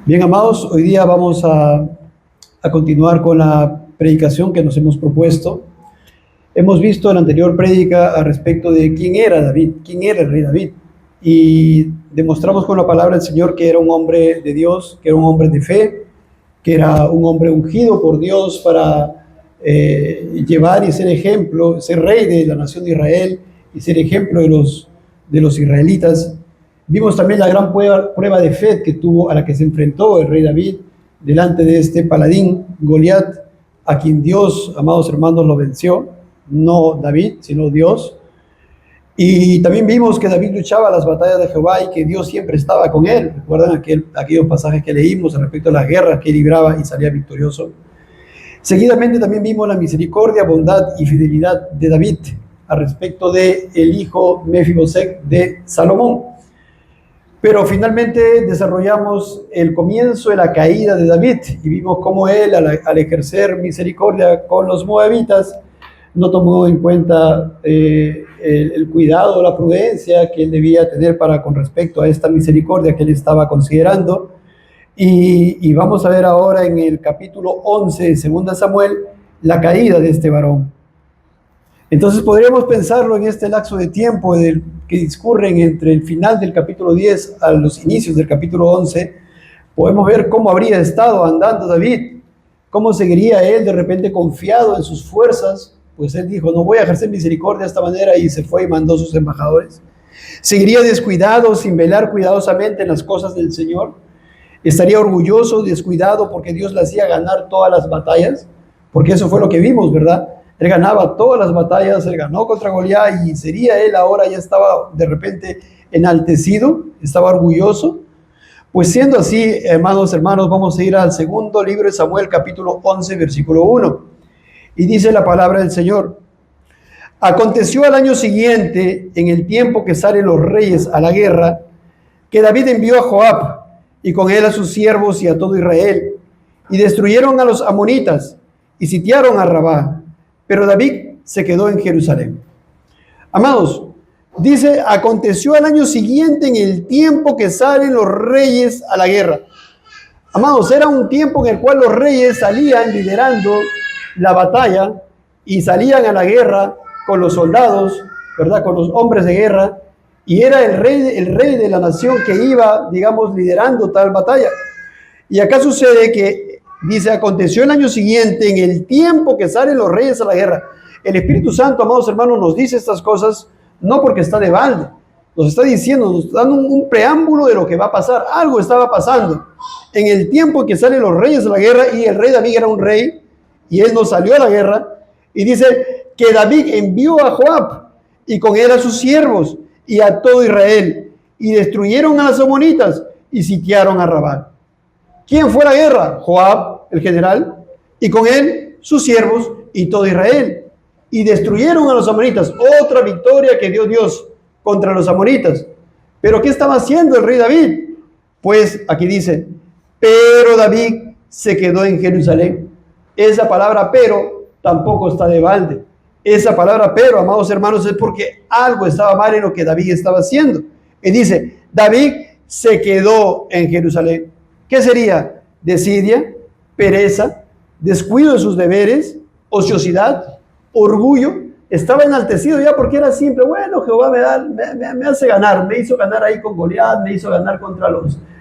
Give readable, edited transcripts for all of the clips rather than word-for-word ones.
Bien, amados, hoy día vamos a continuar con la predicación que nos hemos propuesto. Hemos visto en la anterior prédica al respecto de quién era David, quién era el rey David, y demostramos con la palabra del Señor que era un hombre de Dios, que era un hombre de fe, que era un hombre ungido por Dios para llevar y ser ejemplo, ser rey de la nación de Israel y ser ejemplo de los israelitas. Vimos también la gran prueba de fe que tuvo, a la que se enfrentó el rey David delante de este paladín Goliat, a quien Dios, amados hermanos, lo venció, no David, sino Dios. Y también vimos que David luchaba las batallas de Jehová y que Dios siempre estaba con él. ¿Recuerdan aquellos pasajes que leímos respecto a las guerras que libraba y salía victorioso? Seguidamente también vimos la misericordia, bondad y fidelidad de David al respecto de el hijo Mefiboset de Salomón. Pero finalmente desarrollamos el comienzo de la caída de David y vimos cómo él, al ejercer misericordia con los moabitas, no tomó en cuenta el cuidado, la prudencia que él debía tener con respecto a esta misericordia que él estaba considerando. Y vamos a ver ahora en el capítulo 11 de 2 Samuel la caída de este varón. Entonces podríamos pensarlo en este lapso de tiempo que discurren entre el final del capítulo 10 a los inicios del capítulo 11. Podemos ver cómo habría estado andando David, cómo seguiría él de repente confiado en sus fuerzas, pues él dijo, no voy a ejercer misericordia de esta manera, y se fue y mandó sus embajadores. Seguiría descuidado, sin velar cuidadosamente en las cosas del Señor. Estaría orgulloso, descuidado, porque Dios le hacía ganar todas las batallas, porque eso fue lo que vimos, ¿verdad? Él ganaba todas las batallas, él ganó contra Goliat, y sería él ahora, ya estaba de repente enaltecido, estaba orgulloso. Pues siendo así, hermanos, vamos a ir al segundo libro de Samuel, capítulo 11, versículo 1. Y dice la palabra del Señor: aconteció al año siguiente, en el tiempo que salen los reyes a la guerra, que David envió a Joab, y con él a sus siervos y a todo Israel, y destruyeron a los amonitas, y sitiaron a Rabá. Pero David se quedó en Jerusalén. Amados, dice, aconteció al año siguiente, en el tiempo que salen los reyes a la guerra. Amados, era un tiempo en el cual los reyes salían liderando la batalla y salían a la guerra con los soldados, ¿verdad? Con los hombres de guerra, y era el rey de la nación que iba, digamos, liderando tal batalla. Y acá sucede que dice, aconteció el año siguiente, en el tiempo que salen los reyes a la guerra. El Espíritu Santo, amados hermanos, nos dice estas cosas no porque está de balde, nos está diciendo, nos está dando un preámbulo de lo que va a pasar. Algo estaba pasando en el tiempo que salen los reyes a la guerra, y el rey David era un rey, y él no salió a la guerra. Y dice que David envió a Joab, y con él a sus siervos, y a todo Israel, y destruyeron a las amonitas, y sitiaron a Rabá. ¿Quién fue a la guerra? Joab, el general, y con él sus siervos y todo Israel, y destruyeron a los amonitas. Otra victoria que dio Dios contra los amonitas. Pero ¿qué estaba haciendo el rey David? Pues aquí dice, pero David se quedó en Jerusalén. Esa palabra pero tampoco está de balde. Esa palabra pero, amados hermanos, es porque algo estaba mal en lo que David estaba haciendo. Y dice, David se quedó en Jerusalén. ¿Qué sería? Desidia, pereza, descuido de sus deberes, ociosidad, orgullo. Estaba enaltecido ya porque era simple. Bueno, Jehová me hace ganar. Me hizo ganar ahí con Goliat, me hizo ganar contra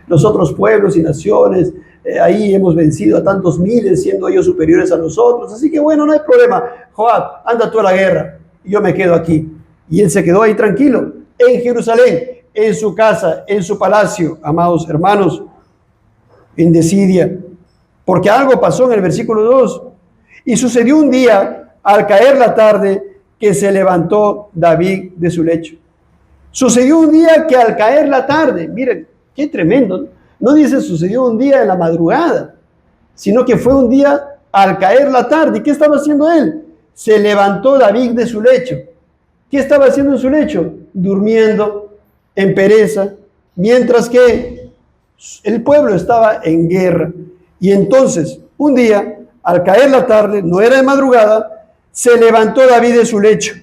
los otros pueblos y naciones. Ahí hemos vencido a tantos miles, siendo ellos superiores a nosotros. Así que bueno, no hay problema. Joab, anda tú a la guerra y yo me quedo aquí. Y él se quedó ahí tranquilo, en Jerusalén, en su casa, en su palacio, amados hermanos, en desidia. Porque algo pasó en el versículo 2. Y sucedió un día, al caer la tarde, que se levantó David de su lecho. Sucedió un día que al caer la tarde, miren, qué tremendo, ¿no? No dice sucedió un día en la madrugada, sino que fue un día al caer la tarde. ¿Y qué estaba haciendo él? Se levantó David de su lecho. ¿Qué estaba haciendo en su lecho? Durmiendo en pereza, mientras que el pueblo estaba en guerra. Y entonces, un día, al caer la tarde, no era de madrugada, se levantó David de su lecho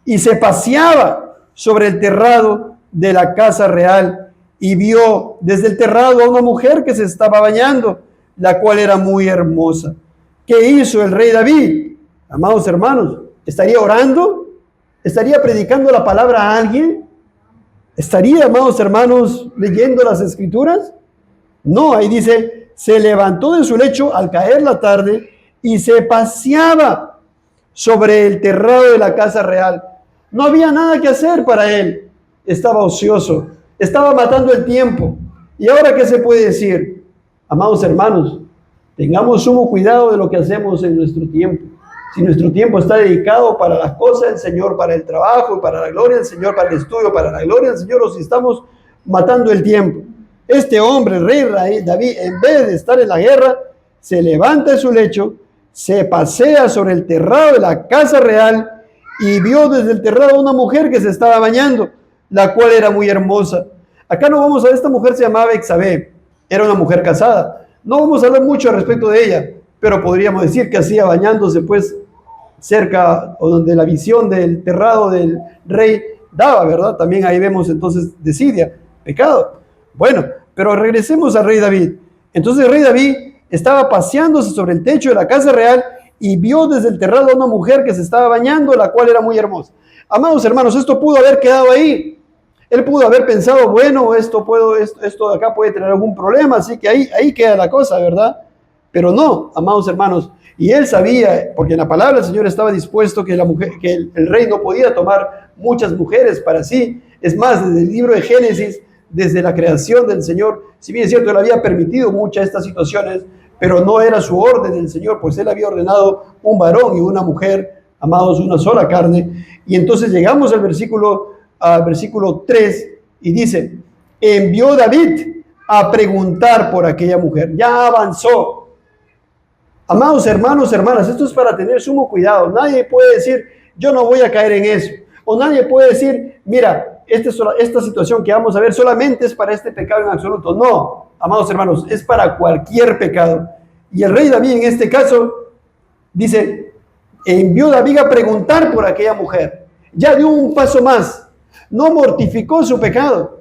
y se paseaba sobre el terrado de la casa real, y vio desde el terrado a una mujer que se estaba bañando, la cual era muy hermosa. ¿Qué hizo el rey David? Amados hermanos, ¿estaría orando? ¿Estaría predicando la palabra a alguien? ¿Estaría, amados hermanos, leyendo las escrituras? No, ahí dice, se levantó de su lecho al caer la tarde y se paseaba sobre el terrado de la casa real. No había nada que hacer para él. Estaba ocioso, estaba matando el tiempo. ¿Y ahora qué se puede decir? Amados hermanos, tengamos sumo cuidado de lo que hacemos en nuestro tiempo. Si nuestro tiempo está dedicado para las cosas del Señor, para el trabajo, para la gloria del Señor, para el estudio, para la gloria del Señor, o si estamos matando el tiempo. Este hombre, el rey David, en vez de estar en la guerra, se levanta de su lecho, se pasea sobre el terrado de la casa real y vio desde el terrado a una mujer que se estaba bañando, la cual era muy hermosa. Acá no vamos a ver, esta mujer se llamaba Betsabé, era una mujer casada. No vamos a hablar mucho al respecto de ella, pero podríamos decir que hacía bañándose pues cerca o donde la visión del terrado del rey daba, ¿verdad? También ahí vemos entonces desidia, pecado. Bueno, pero regresemos al rey David. Entonces el rey David estaba paseándose sobre el techo de la casa real y vio desde el terrado a una mujer que se estaba bañando, la cual era muy hermosa. Amados hermanos, esto pudo haber quedado ahí. Él pudo haber pensado, bueno, esto de acá puede tener algún problema, así que ahí queda la cosa, ¿verdad? Pero no, amados hermanos. Y él sabía, porque en la palabra del Señor estaba dispuesto que el rey no podía tomar muchas mujeres para sí. Es más, desde el libro de Génesis, desde la creación del Señor, si bien es cierto, él había permitido muchas de estas situaciones, pero no era su orden del Señor, pues él había ordenado un varón y una mujer, amados, una sola carne. Y entonces llegamos al versículo 3 y dice, envió David a preguntar por aquella mujer. Ya avanzó. Amados hermanos, hermanas, esto es para tener sumo cuidado. Nadie puede decir, yo no voy a caer en eso. O nadie puede decir, mira, esta situación que vamos a ver solamente es para este pecado en absoluto. No, amados hermanos, es para cualquier pecado. Y el rey David en este caso dice, envió David a preguntar por aquella mujer. Ya dio un paso más. No mortificó su pecado.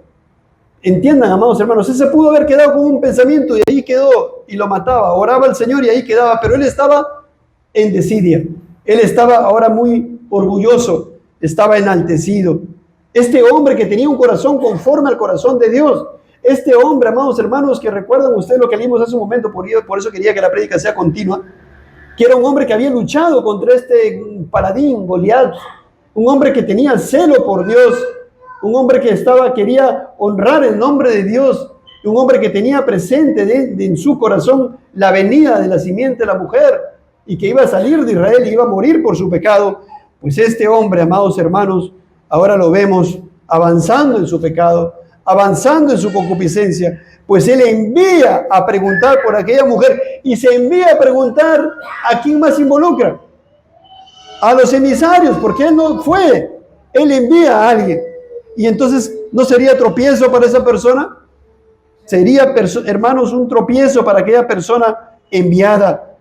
Entiendan, amados hermanos, ese pudo haber quedado con un pensamiento y ahí quedó y lo mataba. Oraba al Señor y ahí quedaba, pero él estaba en desidia. Él estaba ahora muy orgulloso, estaba enaltecido. Este hombre que tenía un corazón conforme al corazón de Dios. Este hombre, amados hermanos, que recuerdan ustedes lo que leímos hace un momento, por eso quería que la prédica sea continua, que era un hombre que había luchado contra este paladín, Goliat, un hombre que tenía celo por Dios, un hombre que quería honrar el nombre de Dios, un hombre que tenía presente en su corazón la venida de la simiente de la mujer y que iba a salir de Israel y iba a morir por su pecado. Pues este hombre, amados hermanos, ahora lo vemos avanzando en su pecado, avanzando en su concupiscencia, pues él envía a preguntar por aquella mujer y se envía a preguntar a quién más involucra, a los emisarios, porque él no fue, él envía a alguien. Y entonces, ¿no sería tropiezo para esa persona? Sería, hermanos, un tropiezo para aquella persona enviada.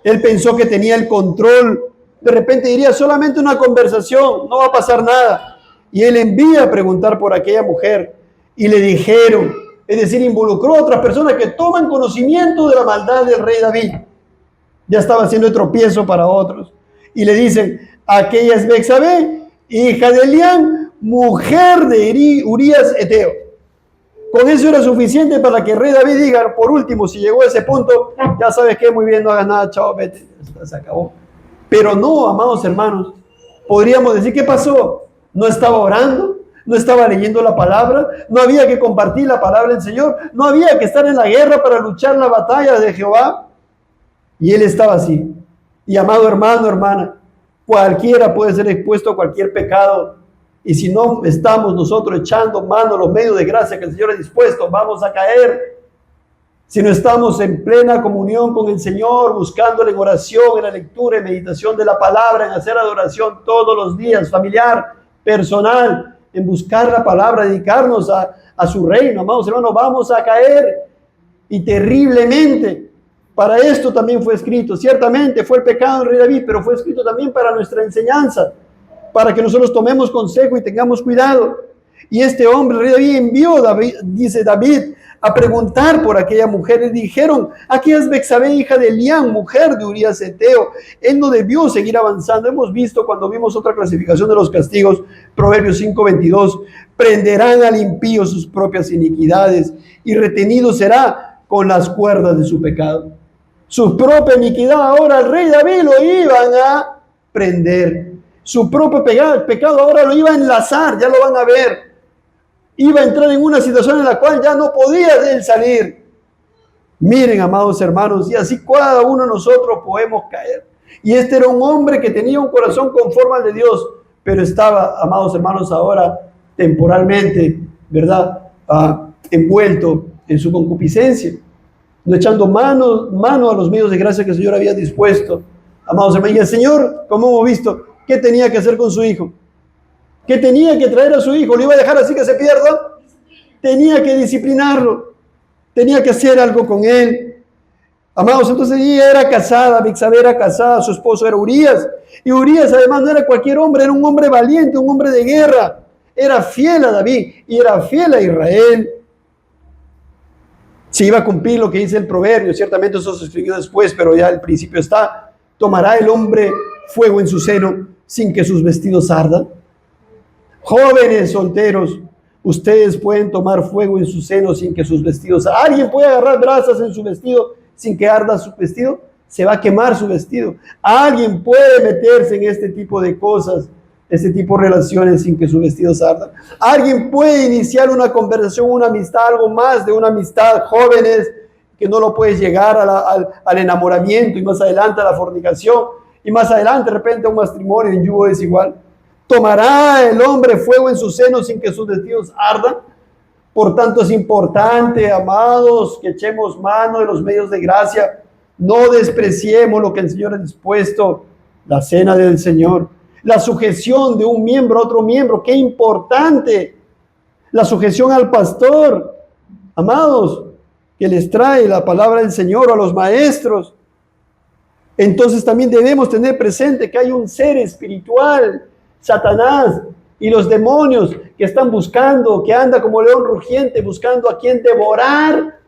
Él pensó que tenía el control. De repente diría, solamente una conversación, no va a pasar nada. Y él envía a preguntar por aquella mujer. Y le dijeron, es decir, involucró a otras personas que toman conocimiento de la maldad del rey David. Ya estaba haciendo el tropiezo para otros. Y le dicen, aquella es Betsabé, hija de Elián, mujer de Urías Eteo. Con eso era suficiente para que el rey David diga, por último, si llegó a ese punto, ya sabes que muy bien, no hagas nada, chao, vete, se acabó. Pero no, amados hermanos, podríamos decir, ¿qué pasó? No estaba orando, no estaba leyendo la palabra, no había que compartir la palabra del Señor, no había que estar en la guerra para luchar la batalla de Jehová. Y él estaba así. Y amado hermano, hermana, cualquiera puede ser expuesto a cualquier pecado. Y si no estamos nosotros echando mano a los medios de gracia que el Señor ha dispuesto, vamos a caer. Si no estamos en plena comunión con el Señor, buscándole en oración, en la lectura, en meditación de la palabra, en hacer adoración todos los días, familiar, personal, en buscar la palabra, dedicarnos a su reino, amados hermanos, vamos a caer. Y terriblemente. Para esto también fue escrito. Ciertamente fue el pecado del rey David, pero fue escrito también para nuestra enseñanza, para que nosotros tomemos consejo y tengamos cuidado. Y este hombre, el rey David, envió, dice David, a preguntar por aquella mujer. Le dijeron, aquí es Betsabé, hija de Elián, mujer de Urías Eteo. Él no debió seguir avanzando. Hemos visto cuando vimos otra clasificación de los castigos, Proverbios 5:22, prenderán al impío sus propias iniquidades y retenido será con las cuerdas de su pecado. Su propia iniquidad ahora al rey David lo iban a prender. Su propio pecado ahora lo iba a enlazar, ya lo van a ver. Iba a entrar en una situación en la cual ya no podía él salir. Miren, amados hermanos, y así cada uno de nosotros podemos caer. Y este era un hombre que tenía un corazón conforme al de Dios, pero estaba, amados hermanos, ahora temporalmente, ¿verdad? Envuelto en su concupiscencia, no echando mano a los medios de gracia que el Señor había dispuesto. Amados hermanos, y el Señor, como hemos visto, ¿qué tenía que hacer con su hijo? ¿Qué tenía que traer a su hijo? ¿Lo iba a dejar así que se pierda? Tenía que disciplinarlo. Tenía que hacer algo con él. Amados, entonces ella era casada, Betsabé era casada, su esposo era Urías. Y Urías además no era cualquier hombre, era un hombre valiente, un hombre de guerra. Era fiel a David y era fiel a Israel. Se iba a cumplir lo que dice el proverbio, ciertamente eso se escribió después, pero ya el principio está. ¿Tomará el hombre fuego en su seno sin que sus vestidos ardan? Jóvenes solteros, ustedes pueden tomar fuego en su seno sin que sus vestidos... ¿Alguien puede agarrar brasas en su vestido sin que arda su vestido? Se va a quemar su vestido. ¿Alguien puede meterse en este tipo de cosas, este tipo de relaciones sin que sus vestidos ardan? ¿Alguien puede iniciar una conversación, una amistad, algo más de una amistad, jóvenes, que no lo puedes llegar al enamoramiento y más adelante a la fornicación y más adelante de repente a un matrimonio en yugo desigual? ¿Tomará el hombre fuego en su seno sin que sus vestidos ardan? Por tanto, es importante, amados, que echemos mano de los medios de gracia. No despreciemos lo que el Señor ha dispuesto, la cena del Señor, la sujeción de un miembro a otro miembro. ¡Qué importante! La sujeción al pastor, amados, que les trae la palabra del Señor, a los maestros. Entonces también debemos tener presente que hay un ser espiritual, Satanás y los demonios, que están buscando, que anda como león rugiente, buscando a quien devorar.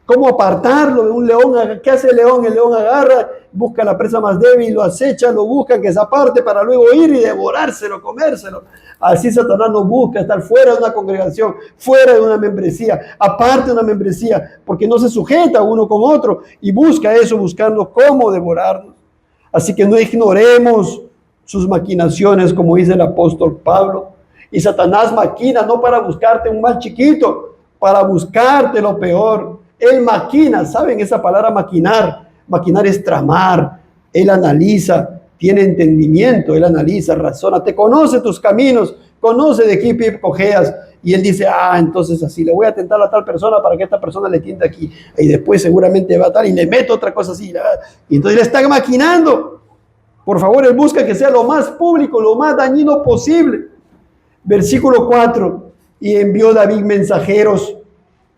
¿Cómo apartarlo de un león? ¿Qué hace el león? El león agarra, busca la presa más débil, lo acecha, lo busca que se aparte para luego ir y devorárselo, comérselo. Así Satanás nos busca, estar fuera de una congregación, fuera de una membresía, aparte de una membresía, porque no se sujeta uno con otro y busca eso, buscando cómo devorarnos. Así que no ignoremos sus maquinaciones, como dice el apóstol Pablo. Y Satanás maquina no para buscarte un mal chiquito, para buscarte lo peor. Él maquina, ¿saben esa palabra maquinar? Maquinar es tramar. Él analiza, tiene entendimiento, él analiza, razona, te conoce tus caminos, conoce de qué pie cojeas. Y él dice, entonces así, le voy a tentar a tal persona para que esta persona le tiente aquí. Y después seguramente va a tal y le meto otra cosa así. Y entonces le está maquinando. Por favor, él busca que sea lo más público, lo más dañino posible. Versículo 4. Y envió David mensajeros.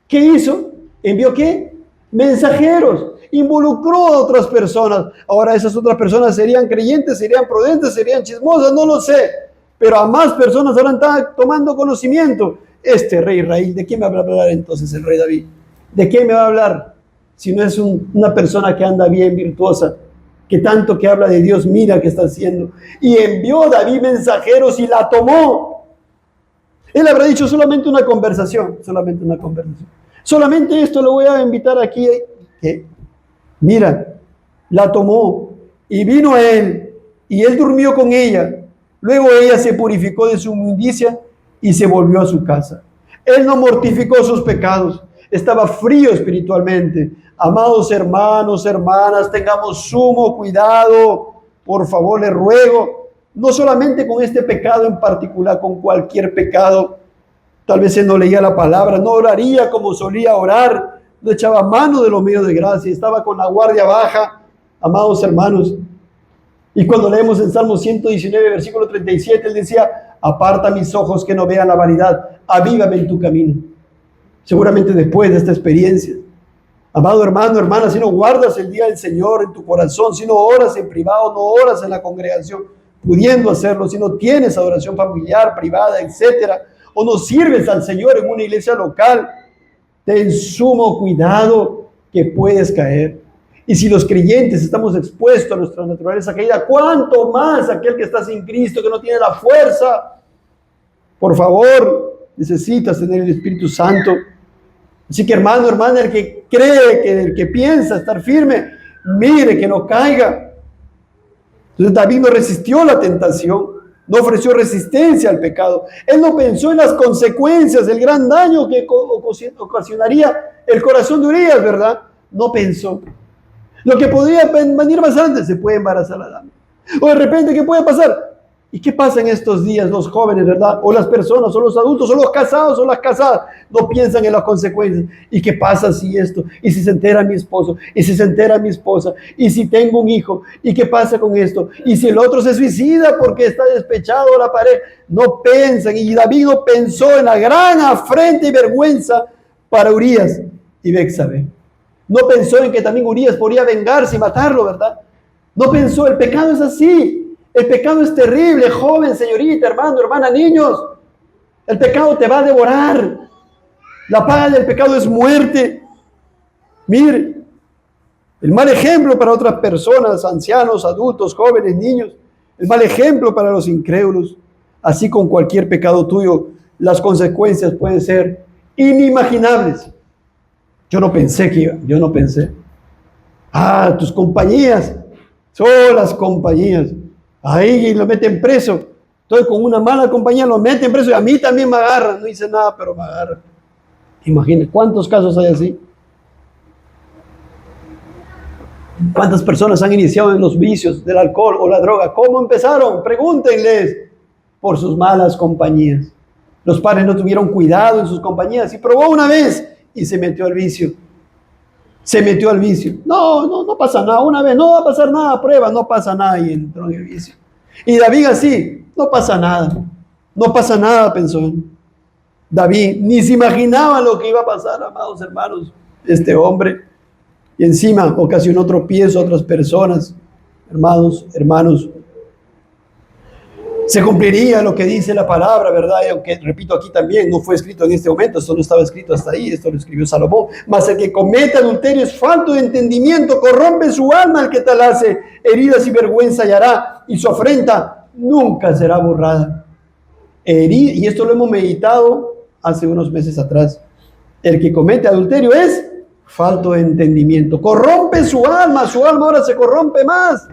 ¿Qué hizo? ¿Envió qué? Mensajeros. Involucró a otras personas. Ahora esas otras personas serían creyentes, serían prudentes, serían chismosas, no lo sé. Pero a más personas ahora están tomando conocimiento. Este rey Israel, ¿de quién me va a hablar entonces el rey David? ¿De quién me va a hablar? Si no es una persona que anda bien, virtuosa, que tanto que habla de Dios, mira qué está haciendo. Y envió David mensajeros y la tomó. Él habrá dicho solamente una conversación, solamente una conversación. Solamente esto lo voy a invitar aquí. Mira, la tomó y vino a él y él durmió con ella. Luego ella se purificó de su inmundicia y se volvió a su casa. Él no mortificó sus pecados, estaba frío espiritualmente. Amados hermanos, hermanas, tengamos sumo cuidado, por favor, les ruego, no solamente con este pecado en particular, con cualquier pecado. Tal vez él no leía la palabra, no oraría como solía orar, no echaba mano de los medios de gracia, estaba con la guardia baja, amados hermanos. Y cuando leemos en Salmo 119, versículo 37, él decía, aparta mis ojos que no vean la vanidad, avívame en tu camino. Seguramente después de esta experiencia, amado hermano, hermana, si no guardas el día del Señor en tu corazón, si no oras en privado, no oras en la congregación, pudiendo hacerlo, si no tienes adoración familiar, privada, etcétera, o no sirves al Señor en una iglesia local, ten sumo cuidado que puedes caer. Y si los creyentes estamos expuestos a nuestra naturaleza caída, ¿cuánto más aquel que está sin Cristo, que no tiene la fuerza? Por favor, necesitas tener el Espíritu Santo. Así que hermano, hermana, el que cree, el que piensa estar firme, mire que no caiga. Entonces David no resistió la tentación, no ofreció resistencia al pecado. Él no pensó en las consecuencias del gran daño que ocasionaría el corazón de Urías, ¿verdad? No pensó. Lo que podría venir más antes, se puede embarazar la dama. O de repente, ¿qué puede pasar? ¿Y qué pasa en estos días los jóvenes, verdad? O las personas, o los adultos, o los casados, o las casadas. No piensan en las consecuencias. ¿Y qué pasa si esto? ¿Y si se entera mi esposo? ¿Y si se entera mi esposa? ¿Y si tengo un hijo? ¿Y qué pasa con esto? ¿Y si el otro se suicida porque está despechado la pareja? No piensan. Y David no pensó en la gran afrenta y vergüenza para Urías y Betsabé. No pensó en que también Urías podría vengarse y matarlo, ¿verdad? No pensó, el pecado es así. El pecado es terrible, joven, señorita, hermano, hermana, niños. El pecado te va a devorar. La paga del pecado es muerte. Mire, el mal ejemplo para otras personas, ancianos, adultos, jóvenes, niños. El mal ejemplo para los incrédulos. Así con cualquier pecado tuyo, las consecuencias pueden ser inimaginables. Yo no pensé. Tus compañías, son las compañías. Ahí lo meten preso. Entonces con una mala compañía lo meten preso y a mí también me agarran. No hice nada, pero me agarran. Imagínense, ¿cuántos casos hay así? ¿Cuántas personas han iniciado en los vicios del alcohol o la droga? ¿Cómo empezaron? Pregúntenles. Por sus malas compañías. Los padres no tuvieron cuidado en sus compañías y probó una vez y se metió al vicio. No pasa nada. Una vez no va a pasar nada, prueba, no pasa nada y entró en el vicio. Y David así, no pasa nada, pensó. David ni se imaginaba lo que iba a pasar, amados hermanos, este hombre. Y encima ocasionó tropiezo a otras personas, hermanos. Se cumpliría lo que dice la palabra, ¿verdad? Y aunque, repito, aquí también no fue escrito en este momento, esto no estaba escrito hasta ahí, esto lo escribió Salomón. Mas el que comete adulterio es falto de entendimiento, corrompe su alma, el que tal hace, heridas y vergüenza hallará, y su afrenta nunca será borrada. Y esto lo hemos meditado hace unos meses atrás. El que comete adulterio es falto de entendimiento, corrompe su alma ahora se corrompe más.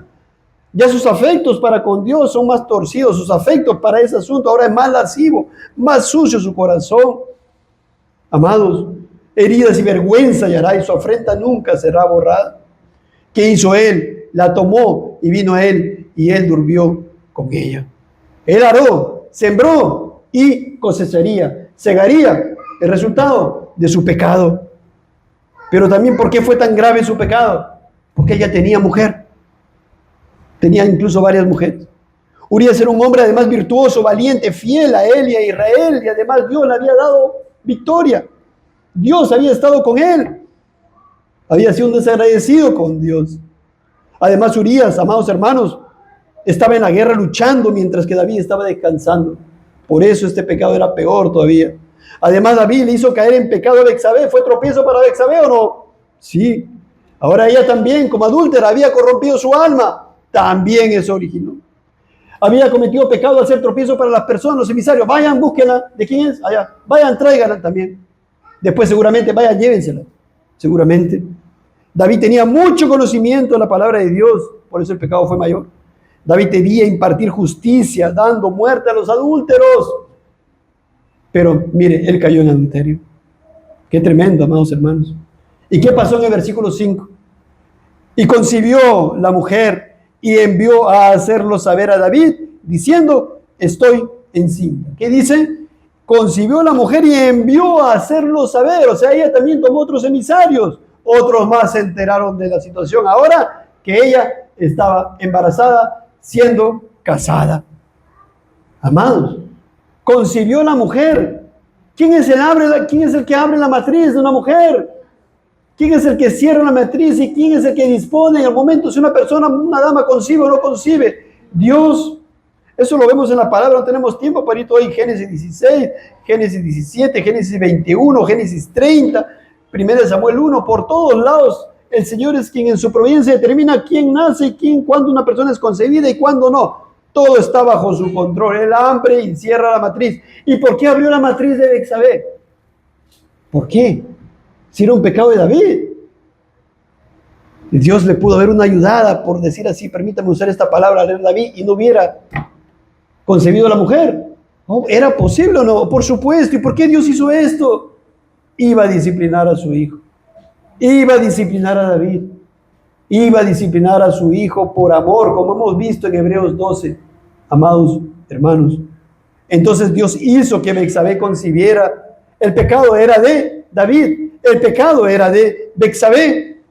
Ya sus afectos para con Dios son más torcidos, sus afectos para ese asunto ahora es más lascivo, más sucio su corazón. Amados, heridas y vergüenza hallará y su afrenta nunca será borrada. ¿Qué hizo él? La tomó y vino a él y él durmió con ella. Él aró, sembró y cosecharía, segaría el resultado de su pecado. Pero también, ¿por qué fue tan grave su pecado? Porque ella tenía mujer. Tenía incluso varias mujeres. Urías era un hombre además virtuoso, valiente, fiel a él y a Israel, y además Dios le había dado victoria. Dios había estado con él. Había sido un desagradecido con Dios. Además Urías, amados hermanos, estaba en la guerra luchando mientras que David estaba descansando. Por eso este pecado era peor todavía. Además David le hizo caer en pecado a Betsabé. ¿Fue tropiezo para Betsabé o no? Sí. Ahora ella también, como adúltera, había corrompido su alma. También eso originó. Había cometido pecado al ser tropiezo para las personas, los emisarios. Vayan, búsquenla. ¿De quién es? Allá. Vayan, tráiganla también. Después seguramente, vayan, llévensela. Seguramente. David tenía mucho conocimiento de la palabra de Dios, por eso el pecado fue mayor. David debía impartir justicia, dando muerte a los adúlteros. Pero mire, él cayó en adulterio. Qué tremendo, amados hermanos. ¿Y qué pasó en el versículo 5? Y concibió la mujer y envió a hacerlo saber a David, diciendo, estoy encinta. ¿Qué dice? Concibió la mujer y envió a hacerlo saber. O sea, ella también tomó otros emisarios. Otros más se enteraron de la situación ahora que ella estaba embarazada, siendo casada. Amados, concibió la mujer. ¿Quién es el que abre la matriz de una mujer? ¿Quién es el que cierra la matriz y quién es el que dispone en el momento si una persona, una dama concibe o no concibe? Dios. Eso lo vemos en la palabra, no tenemos tiempo para ir todo ahí. Génesis 16, Génesis 17, Génesis 21, Génesis 30, 1 Samuel 1, por todos lados. El Señor es quien en su providencia determina quién nace, cuándo una persona es concebida y cuándo no. Todo está bajo su control. El hambre encierra la matriz. ¿Y por qué abrió la matriz de Betsabé? ¿Por qué? Si era un pecado de David. Dios le pudo haber una ayudada, por decir así, permítame usar esta palabra, leer David, y no hubiera concebido a la mujer. Oh, ¿era posible o no? Por supuesto. ¿Y por qué Dios hizo esto? Iba a disciplinar a su hijo. Iba a disciplinar a David. Iba a disciplinar a su hijo por amor, como hemos visto en Hebreos 12, amados hermanos. Entonces Dios hizo que Betsabé concibiera. El pecado era de David. El pecado era de Betsabé.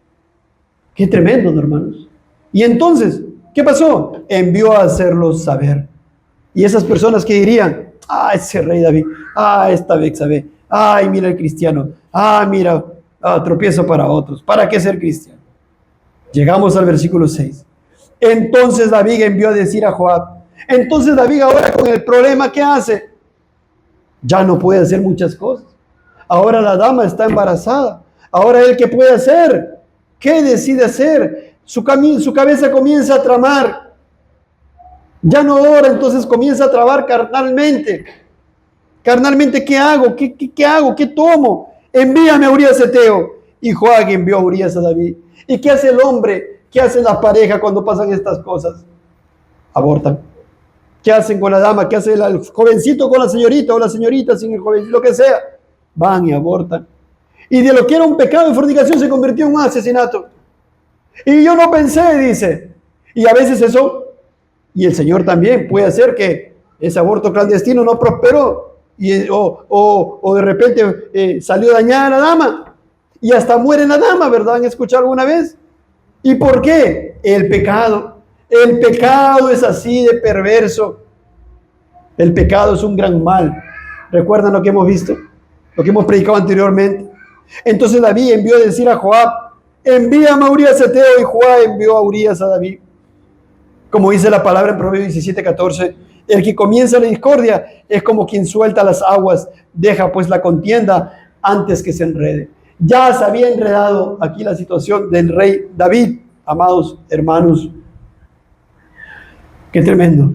Qué tremendo, hermanos. Y entonces, ¿qué pasó? Envió a hacerlos saber. Y esas personas que dirían, ese rey David, esta Betsabé, mira el cristiano, mira, tropiezo para otros. ¿Para qué ser cristiano? Llegamos al versículo 6. Entonces David envió a decir a Joab. Entonces David ahora con el problema, ¿qué hace? Ya no puede hacer muchas cosas. Ahora la dama está embarazada. Ahora él, ¿qué puede hacer? ¿Qué decide hacer? Su cabeza comienza a tramar. Ya no ora, entonces comienza a trabar carnalmente. Carnalmente, ¿qué hago? ¿Qué hago? ¿Qué tomo? Envíame a Urías Eteo. Y Joab envió a Urías a David. ¿Y qué hace el hombre? ¿Qué hace la pareja cuando pasan estas cosas? Abortan. ¿Qué hacen con la dama? ¿Qué hace el jovencito con la señorita o la señorita sin el jovencito, lo que sea? Van y abortan. Y de lo que era un pecado de fornicación se convirtió en un asesinato. Y yo no pensé, dice. Y a veces eso, y el Señor también puede hacer que ese aborto clandestino no prosperó. O de repente salió dañada la dama. Y hasta muere la dama, ¿verdad? ¿Han escuchado alguna vez? ¿Y por qué? El pecado. El pecado es así de perverso. El pecado es un gran mal. ¿Recuerdan lo que hemos visto? Lo que hemos predicado anteriormente. Entonces David envió a decir a Joab, envíame a Urías Eteo, y Joab envió a Urías a David. Como dice la palabra en Proverbios 17:14, el que comienza la discordia es como quien suelta las aguas, deja pues la contienda antes que se enrede. Ya se había enredado aquí la situación del rey David, amados hermanos. Qué tremendo.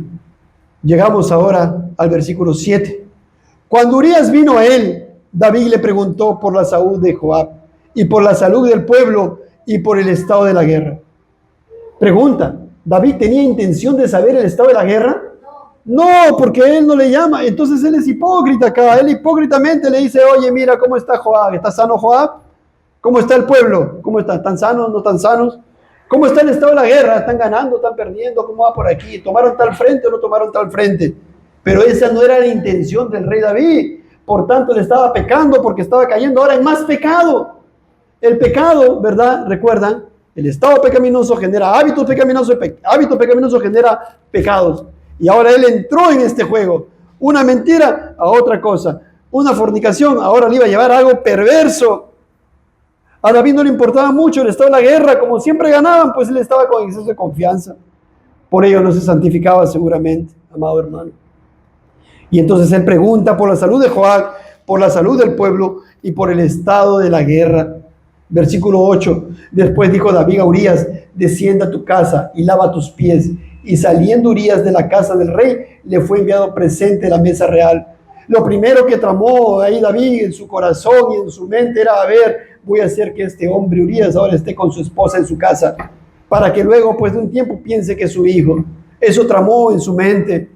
Llegamos ahora al versículo 7. Cuando Urías vino a él, David le preguntó por la salud de Joab y por la salud del pueblo y por el estado de la guerra. Pregunta, ¿David tenía intención de saber el estado de la guerra? No, porque él no le llama. Entonces él es hipócrita acá. Él hipócritamente le dice, oye, mira, ¿cómo está Joab? ¿Está sano Joab? ¿Cómo está el pueblo? ¿Cómo está? ¿Están sanos? ¿No tan sanos? ¿Cómo está el estado de la guerra? ¿Están ganando? ¿Están perdiendo? ¿Cómo va por aquí? ¿Tomaron tal frente o no tomaron tal frente? Pero esa no era la intención del rey David. Por tanto, le estaba pecando porque estaba cayendo ahora en más pecado. El pecado, ¿verdad? Recuerdan, el estado pecaminoso genera hábitos pecaminosos, hábitos pecaminosos genera pecados. Y ahora él entró en este juego. Una mentira a otra cosa. Una fornicación ahora le iba a llevar a algo perverso. A David no le importaba mucho el estado de la guerra. Como siempre ganaban, pues él estaba con exceso de confianza. Por ello no se santificaba seguramente, amado hermano. Y entonces él pregunta por la salud de Joab, por la salud del pueblo y por el estado de la guerra. Versículo 8. Después dijo David a Urías, descienda a tu casa y lava tus pies. Y saliendo Urías de la casa del rey, le fue enviado presente la mesa real. Lo primero que tramó ahí David en su corazón y en su mente era, a ver, voy a hacer que este hombre Urías ahora esté con su esposa en su casa, para que luego, pues de un tiempo, piense que es su hijo. Eso tramó en su mente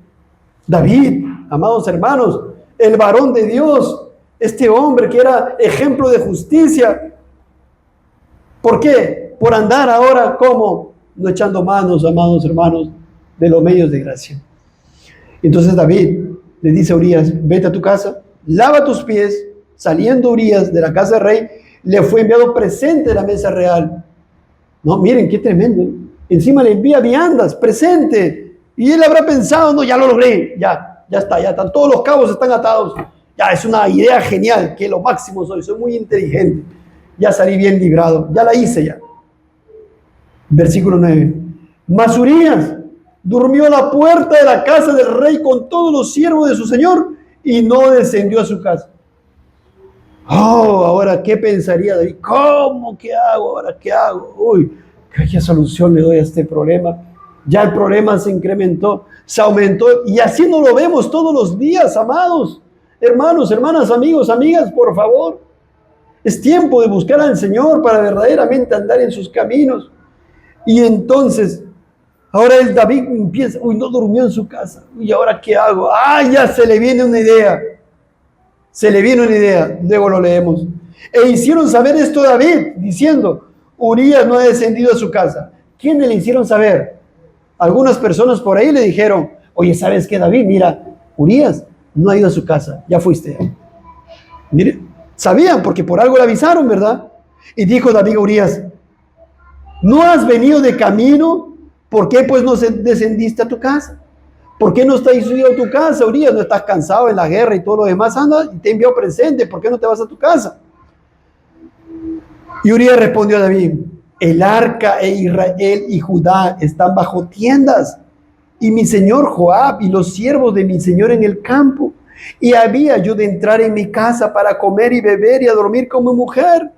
David, amados hermanos, el varón de Dios, este hombre que era ejemplo de justicia. ¿Por qué? Por andar ahora como no echando manos, amados hermanos, de los medios de gracia. Entonces David le dice a Urías, vete a tu casa, lava tus pies. Saliendo Urías de la casa del rey, le fue enviado presente a la mesa real. No, miren qué tremendo. Encima le envía viandas, presente. Y él habrá pensado, no, ya lo logré, ya está, todos los cabos están atados. Ya es una idea genial, que lo máximo soy muy inteligente. Ya salí bien librado, ya la hice ya. Versículo 9. Mas Urías durmió a la puerta de la casa del rey con todos los siervos de su señor y no descendió a su casa. Oh, ahora, ¿qué pensaría David? ¿Cómo? ¿Qué hago? ¿Ahora qué hago? Uy, ¿qué solución le doy a este problema? Ya el problema se incrementó, se aumentó, y así no lo vemos todos los días, amados. Hermanos, hermanas, amigos, amigas, por favor. Es tiempo de buscar al Señor para verdaderamente andar en sus caminos. Y entonces, ahora el David empieza, uy, no durmió en su casa. Uy, ¿ahora qué hago? Ah, ya se le viene una idea. Se le viene una idea, luego lo leemos. E hicieron saber esto a David, diciendo, Urías no ha descendido a su casa. ¿Quiénes le hicieron saber? Algunas personas por ahí le dijeron, oye, ¿sabes qué, David? Mira, Urías no ha ido a su casa, ya fuiste. Mire, sabían, porque por algo le avisaron, ¿verdad? Y dijo David a Urías, ¿no has venido de camino? ¿Por qué pues no descendiste a tu casa? ¿Por qué no estás ido a tu casa, Urías? ¿No estás cansado en la guerra y todo lo demás? Anda y te envió presente. ¿Por qué no te vas a tu casa? Y Urías respondió a David, el arca e Israel y Judá están bajo tiendas, y mi señor Joab y los siervos de mi señor en el campo. Y había yo de entrar en mi casa para comer y beber y a dormir como mujer.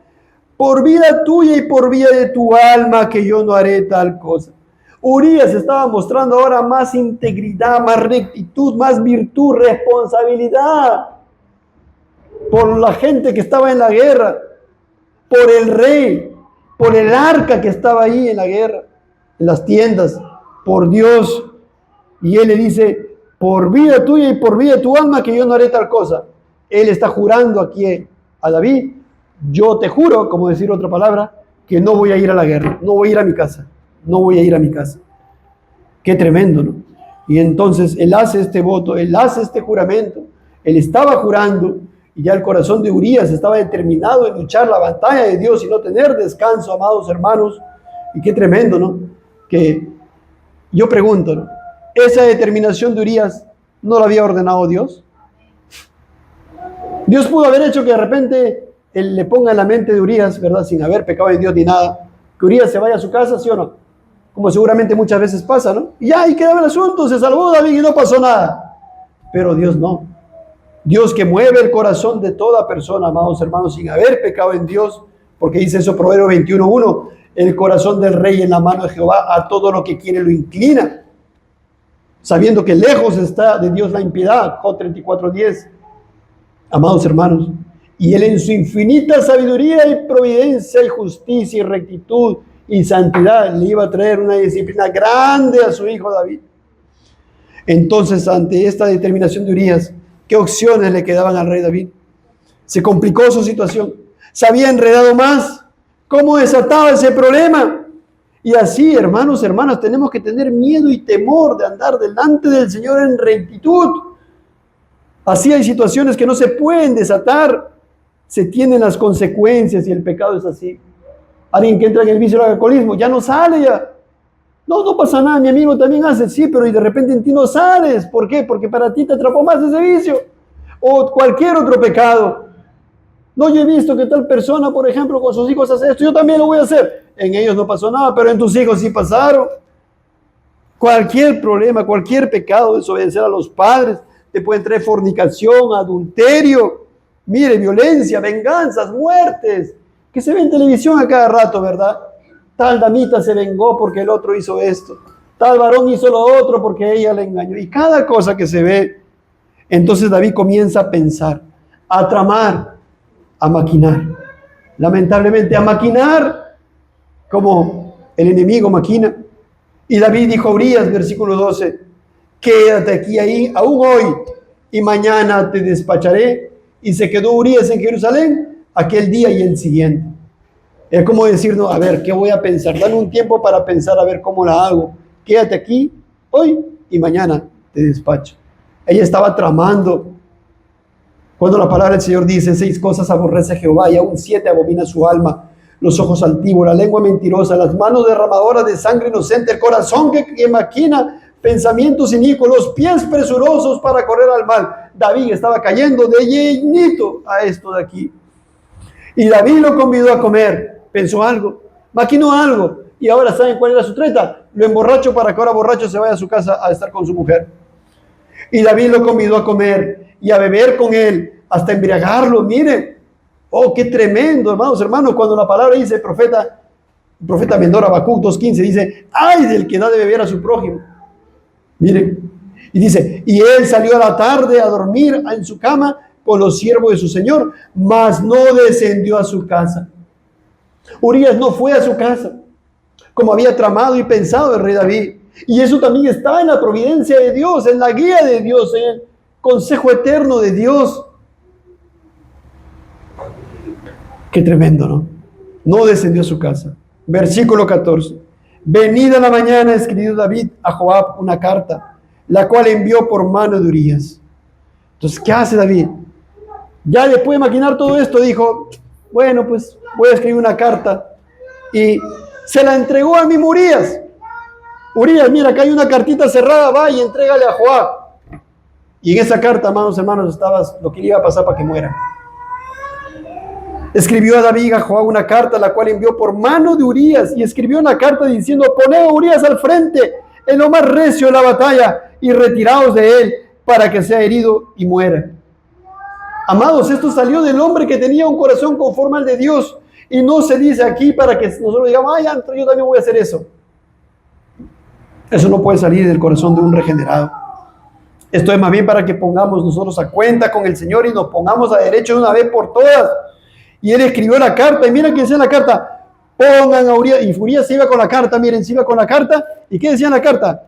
Por vida tuya y por vida de tu alma que yo no haré tal cosa. Urías estaba mostrando ahora más integridad, más rectitud, más virtud, responsabilidad por la gente que estaba en la guerra, por el rey, por el arca que estaba ahí en la guerra, en las tiendas, por Dios. Y él le dice, por vida tuya y por vida de tu alma que yo no haré tal cosa. Él está jurando aquí a David, yo te juro, como decir otra palabra, que no voy a ir a la guerra, no voy a ir a mi casa. No voy a ir a mi casa. Qué tremendo, ¿no? Y entonces él hace este voto, él hace este juramento, él estaba jurando y ya el corazón de Urías estaba determinado en luchar la batalla de Dios y no tener descanso, amados hermanos. Y qué tremendo, ¿no? Que yo pregunto, ¿no? ¿Esa determinación de Urías no la había ordenado Dios? Dios pudo haber hecho que de repente él le ponga en la mente de Urías, ¿verdad? Sin haber pecado en Dios ni nada, que Urías se vaya a su casa, ¿sí o no? Como seguramente muchas veces pasa, ¿no? Y ya, ahí quedaba el asunto, se salvó David y no pasó nada. Pero Dios no. Dios que mueve el corazón de toda persona, amados hermanos, sin haber pecado en Dios, porque dice eso Proverbios 21:1, el corazón del rey en la mano de Jehová, a todo lo que quiere lo inclina, sabiendo que lejos está de Dios la impiedad, Job 34:10. Amados hermanos, y él en su infinita sabiduría y providencia y justicia y rectitud y santidad le iba a traer una disciplina grande a su hijo David. Entonces, ante esta determinación de Urías, ¿qué opciones le quedaban al rey David? Se complicó su situación, se había enredado más. ¿Cómo desataba ese problema? Y así, hermanos, hermanas, tenemos que tener miedo y temor de andar delante del Señor en rectitud. Así hay situaciones que no se pueden desatar, se tienen las consecuencias y el pecado es así. Alguien que entra en el vicio del alcoholismo, ya no sale ya. No pasa nada, mi amigo también hace, sí, pero y de repente en ti no sales. ¿Por qué? Porque para ti te atrapó más ese vicio. O cualquier otro pecado. No, yo he visto que tal persona, por ejemplo, con sus hijos hace esto, yo también lo voy a hacer. En ellos no pasó nada, pero en tus hijos sí pasaron. Cualquier problema, cualquier pecado, desobedecer a los padres, te pueden traer fornicación, adulterio, mire, violencia, venganzas, muertes, que se ve en televisión a cada rato, ¿verdad? Tal damita se vengó porque el otro hizo esto, tal varón hizo lo otro porque ella le engañó, y cada cosa que se ve. Entonces David comienza a pensar, a tramar, a maquinar, lamentablemente a maquinar como el enemigo maquina. Y David dijo a Urías, versículo 12, quédate aquí ahí, aún hoy, y mañana te despacharé. Y se quedó Urías en Jerusalén aquel día y el siguiente. Es como decir, no, a ver, ¿qué voy a pensar? Dame un tiempo para pensar a ver cómo la hago. Quédate aquí hoy y mañana te despacho. Ella estaba tramando. Cuando la palabra del Señor dice, 6 cosas aborrece Jehová y aún 7 abomina su alma: los ojos altivos, la lengua mentirosa, las manos derramadoras de sangre inocente, el corazón que maquina pensamientos inicuos, los pies presurosos para correr al mal. David estaba cayendo de llenito a esto de aquí. Y David lo convidó a comer. Pensó algo, maquinó algo. Y ahora, ¿saben cuál era su treta? lo emborracho para que ahora borracho se vaya a su casa a estar con su mujer. Y David lo convidó a comer y a beber con él, hasta embriagarlo. Miren, oh, qué tremendo, hermanos, cuando la palabra dice, el profeta menor Habacuc 2:15 dice, ay del que da de beber a su prójimo. Miren, y dice, y él salió a la tarde a dormir en su cama con los siervos de su señor, mas no descendió a su casa. Urías no fue a su casa, como había tramado y pensado el rey David. Y eso también está en la providencia de Dios, en la guía de Dios, en el consejo eterno de Dios. Qué tremendo, ¿no? No descendió a su casa. Versículo 14. Venida la mañana, escribió David a Joab una carta, la cual envió por mano de Urías. Entonces, ¿qué hace David? Ya después de maquinar todo esto, dijo, bueno, pues voy a escribir una carta. Y se la entregó a mi Urías. Urías, mira, acá hay una cartita cerrada, va y entrégale a Joab. Y en esa carta, hermanos, estaba lo que le iba a pasar para que muera. Escribió a David a Joab una carta, la cual envió por mano de Urías, y escribió una carta diciendo, poned a Urías al frente, en lo más recio de la batalla, y retiraos de él, para que sea herido y muera. Amados, esto salió del hombre que tenía un corazón conforme al de Dios, y no se dice aquí para que nosotros digamos, ay, yo también voy a hacer eso. Eso no puede salir del corazón de un regenerado. Esto es más bien para que pongamos nosotros a cuenta con el Señor y nos pongamos a derecho de una vez por todas. Y él escribió la carta, y miren qué decía la carta, pongan a Urías, y Urías se iba con la carta, miren, se iba con la carta, ¿y qué decía en la carta?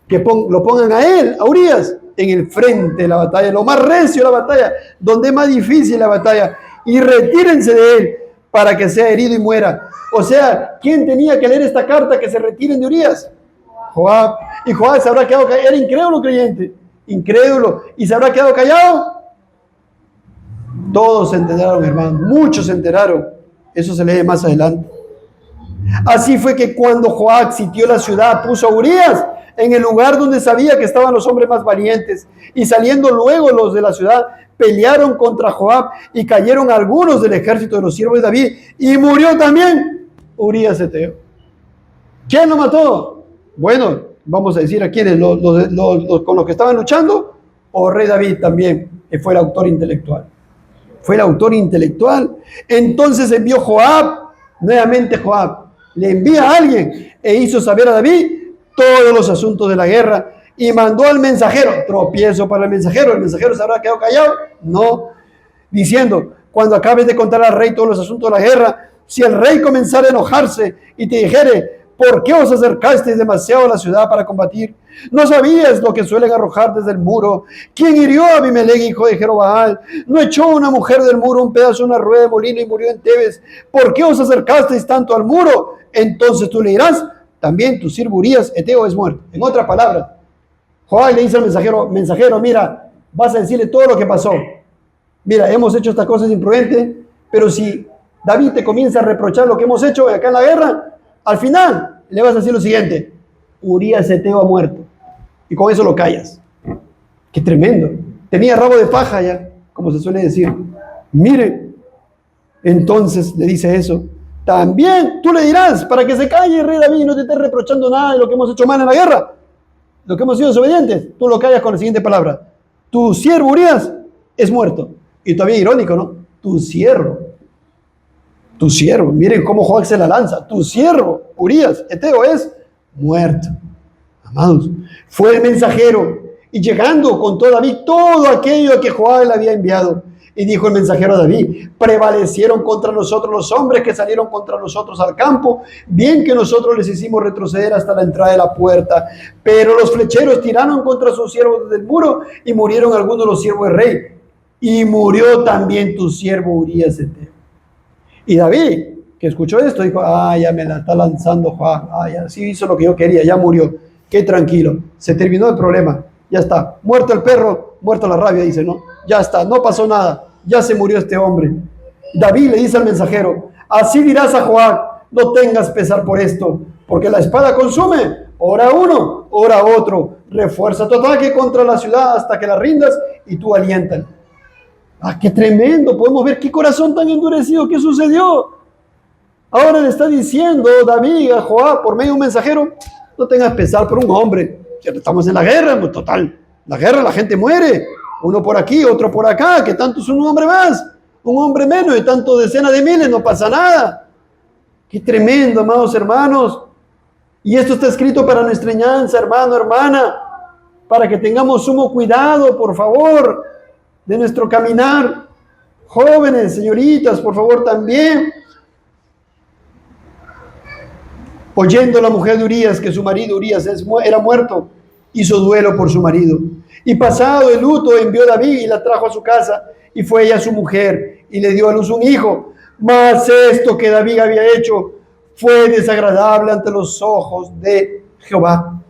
Que lo pongan a él, a Urías, en el frente de la batalla, lo más recio de la batalla, donde es más difícil la batalla, y retírense de él, para que sea herido y muera. O sea, ¿quién tenía que leer esta carta que se retiren de Urías? Joab. Y Joab se habrá quedado callado, era incrédulo creyente, incrédulo, y se habrá quedado callado. Todos se enteraron, hermanos, muchos se enteraron. Eso se lee más adelante. Así fue que cuando Joab sitió la ciudad, puso a Urías en el lugar donde sabía que estaban los hombres más valientes. Y saliendo luego los de la ciudad, pelearon contra Joab y cayeron algunos del ejército de los siervos de David. Y murió también Urías Eteo. ¿Quién lo mató? Bueno, vamos a decir a quiénes, con los que estaban luchando, o rey David también, que fue el autor intelectual. Fue el autor intelectual. Entonces envió Joab, nuevamente Joab, le envía a alguien e hizo saber a David todos los asuntos de la guerra y mandó al mensajero, tropiezo para el mensajero se habrá quedado callado, no, diciendo, cuando acabes de contar al rey todos los asuntos de la guerra, si el rey comenzara a enojarse y te dijere, ¿por qué os acercasteis demasiado a la ciudad para combatir? ¿No sabías lo que suelen arrojar desde el muro? ¿Quién hirió a Abimelech, hijo de Jerobaal? ¿No echó una mujer del muro un pedazo de una rueda de molino y murió en Tebes? ¿Por qué os acercasteis tanto al muro? Entonces tú le dirás, también tu siervo Urías Eteo es muerto. En otras palabras, Joab le dice al mensajero, mira, vas a decirle todo lo que pasó. Mira, hemos hecho estas cosas imprudentes, pero si David te comienza a reprochar lo que hemos hecho acá en la guerra, al final le vas a decir lo siguiente, Urías Eteo ha muerto. Y con eso lo callas. Qué tremendo. Tenía rabo de paja ya, como se suele decir. Mire, entonces le dice eso. También tú le dirás, para que se calle, rey David, y no te estés reprochando nada de lo que hemos hecho mal en la guerra, lo que hemos sido desobedientes. Tú lo callas con la siguiente palabra. Tu siervo Urías es muerto. Y todavía irónico, ¿no? Tu siervo. Miren cómo Joab se la lanza. Tu siervo Urías Eteo es muerto. Amados, fue el mensajero y llegando contó David todo aquello que Joab le había enviado. Y dijo el mensajero a David, prevalecieron contra nosotros los hombres que salieron contra nosotros al campo, bien que nosotros les hicimos retroceder hasta la entrada de la puerta. Pero los flecheros tiraron contra sus siervos desde el muro y murieron algunos de los siervos del rey. Y murió también tu siervo Urías Eteo. Y David, que escuchó esto, dijo, ya me la está lanzando Joab, ya sí hizo lo que yo quería, ya murió. Qué tranquilo, se terminó el problema, ya está, muerto el perro, muerta la rabia, dice, ¿no? Ya está, no pasó nada, ya se murió este hombre. David le dice al mensajero, así dirás a Joab, no tengas pesar por esto, porque la espada consume, ora uno, ora otro, refuerza tu ataque contra la ciudad hasta que la rindas y tú alientan. Qué tremendo, podemos ver qué corazón tan endurecido, qué sucedió. Ahora le está diciendo David a Joab por medio de un mensajero, no tengas pesar por un hombre, ya estamos en la guerra, pues, total, la guerra la gente muere, uno por aquí, otro por acá, que tanto es un hombre más, un hombre menos, de tanto decenas de miles, no pasa nada. Qué tremendo, amados hermanos. Y esto está escrito para nuestra enseñanza, hermano, hermana, para que tengamos sumo cuidado, por favor, de nuestro caminar. Jóvenes, señoritas, por favor, también. Oyendo la mujer de Urías que su marido Urías era muerto, hizo duelo por su marido. Y pasado el luto, envió David y la trajo a su casa, y fue ella su mujer, y le dio a luz un hijo. Mas esto que David había hecho fue desagradable ante los ojos de Jehová.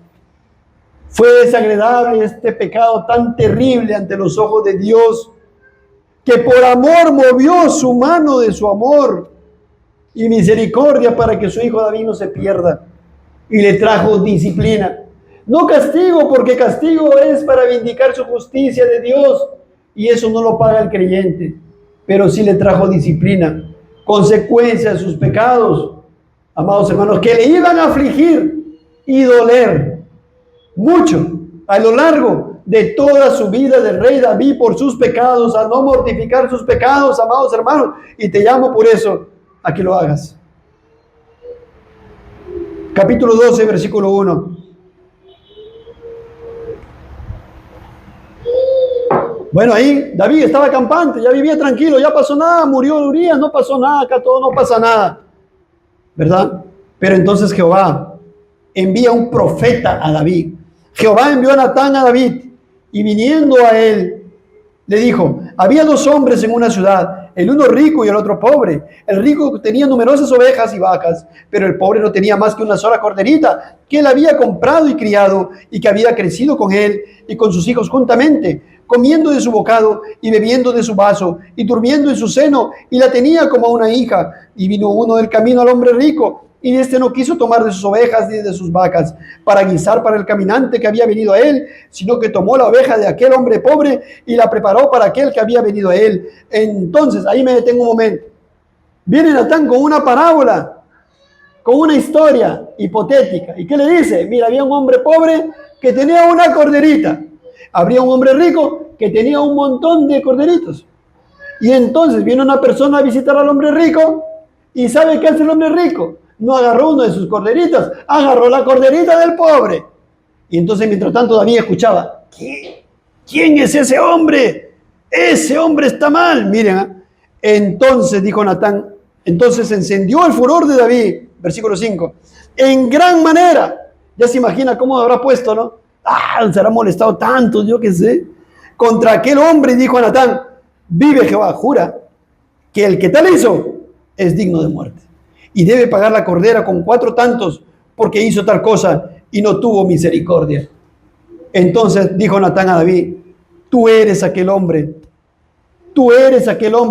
Fue desagradable este pecado tan terrible ante los ojos de Dios, que por amor movió su mano de su amor y misericordia para que su hijo David no se pierda, y le trajo disciplina. No castigo, porque castigo es para vindicar su justicia de Dios, y eso no lo paga el creyente, pero sí le trajo disciplina, consecuencia de sus pecados, amados hermanos, que le iban a afligir y doler mucho a lo largo de toda su vida del rey David por sus pecados, a no mortificar sus pecados, amados hermanos, y te llamo por eso a que lo hagas. Capítulo 12, versículo 1. Bueno, ahí David estaba campante, ya vivía tranquilo, ya pasó nada, murió Urías, no pasó nada, acá todo no pasa nada, ¿verdad? Pero entonces Jehová envía un profeta a David. Jehová envió a Natán a David, y viniendo a él, le dijo: había dos hombres en una ciudad, el uno rico y el otro pobre. El rico tenía numerosas ovejas y vacas, pero el pobre no tenía más que una sola corderita, que él había comprado y criado, y que había crecido con él y con sus hijos juntamente, comiendo de su bocado y bebiendo de su vaso, y durmiendo en su seno, y la tenía como una hija. Y vino uno del camino al hombre rico, y este no quiso tomar de sus ovejas ni de sus vacas para guisar para el caminante que había venido a él, sino que tomó la oveja de aquel hombre pobre y la preparó para aquel que había venido a él. Entonces, ahí me detengo un momento. Viene Natán con una parábola, con una historia hipotética. ¿Y qué le dice? Mira, había un hombre pobre que tenía una corderita. Habría un hombre rico que tenía un montón de corderitos. Y entonces viene una persona a visitar al hombre rico, y ¿sabe qué hace el hombre rico? No agarró uno de sus corderitos, agarró la corderita del pobre. Y entonces, mientras tanto, David escuchaba: ¿quién es ese hombre? Ese hombre está mal. Miren, entonces dijo Natán, entonces encendió el furor de David, versículo 5, en gran manera. Ya se imagina cómo habrá puesto, ¿no? Se habrá molestado tanto, yo qué sé, contra aquel hombre, y dijo a Natán: vive Jehová, jura que el que tal hizo es digno de muerte, y debe pagar la cordera con 4 tantos, porque hizo tal cosa y no tuvo misericordia. Entonces dijo Natán a David: tú eres aquel hombre,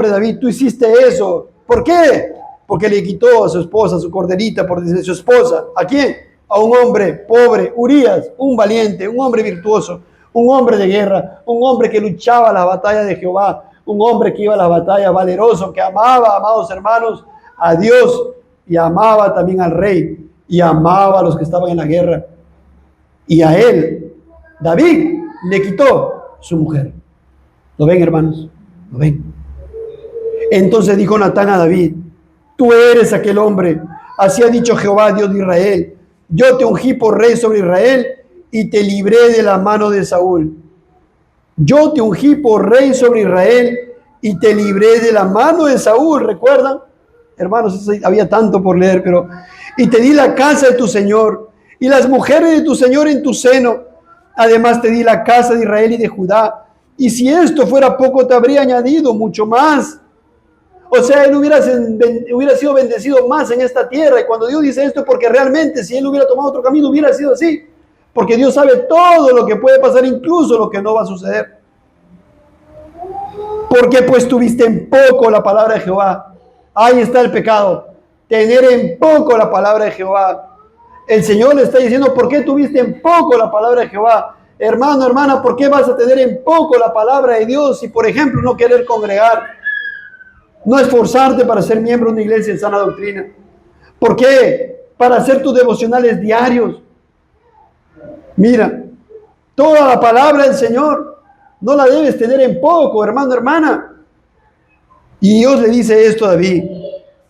David, tú hiciste eso. ¿Por qué? Porque le quitó a su esposa, su corderita, por decir su esposa. ¿A quién? A un hombre pobre, Urías, un valiente, un hombre virtuoso, un hombre de guerra, un hombre que luchaba la batalla de Jehová, un hombre que iba a la batalla valeroso, que amaba, amados hermanos, a Dios, y amaba también al rey, y amaba a los que estaban en la guerra. Y a él, David, le quitó su mujer. ¿Lo ven, hermanos? ¿Lo ven? Entonces dijo Natán a David: tú eres aquel hombre. Así ha dicho Jehová, Dios de Israel: yo te ungí por rey sobre Israel y te libré de la mano de Saúl. Yo te ungí por rey sobre Israel y te libré de la mano de Saúl. ¿Recuerdan? Hermanos, había tanto por leer, pero... y te di la casa de tu Señor y las mujeres de tu Señor en tu seno. Además te di la casa de Israel y de Judá. Y si esto fuera poco, te habría añadido mucho más. O sea, él hubiera sido bendecido más en esta tierra. Y cuando Dios dice esto, porque realmente si él hubiera tomado otro camino, hubiera sido así. Porque Dios sabe todo lo que puede pasar, incluso lo que no va a suceder. ¿Por qué pues tuviste en poco la palabra de Jehová? Ahí está el pecado. Tener en poco la palabra de Jehová. El Señor le está diciendo: ¿por qué tuviste en poco la palabra de Jehová? Hermano, hermana, ¿por qué vas a tener en poco la palabra de Dios si, por ejemplo, no querer congregar? No esforzarte para ser miembro de una iglesia en sana doctrina. ¿Por qué? Para hacer tus devocionales diarios. Mira, toda la palabra del Señor no la debes tener en poco, hermano, hermana. Y Dios le dice esto a David: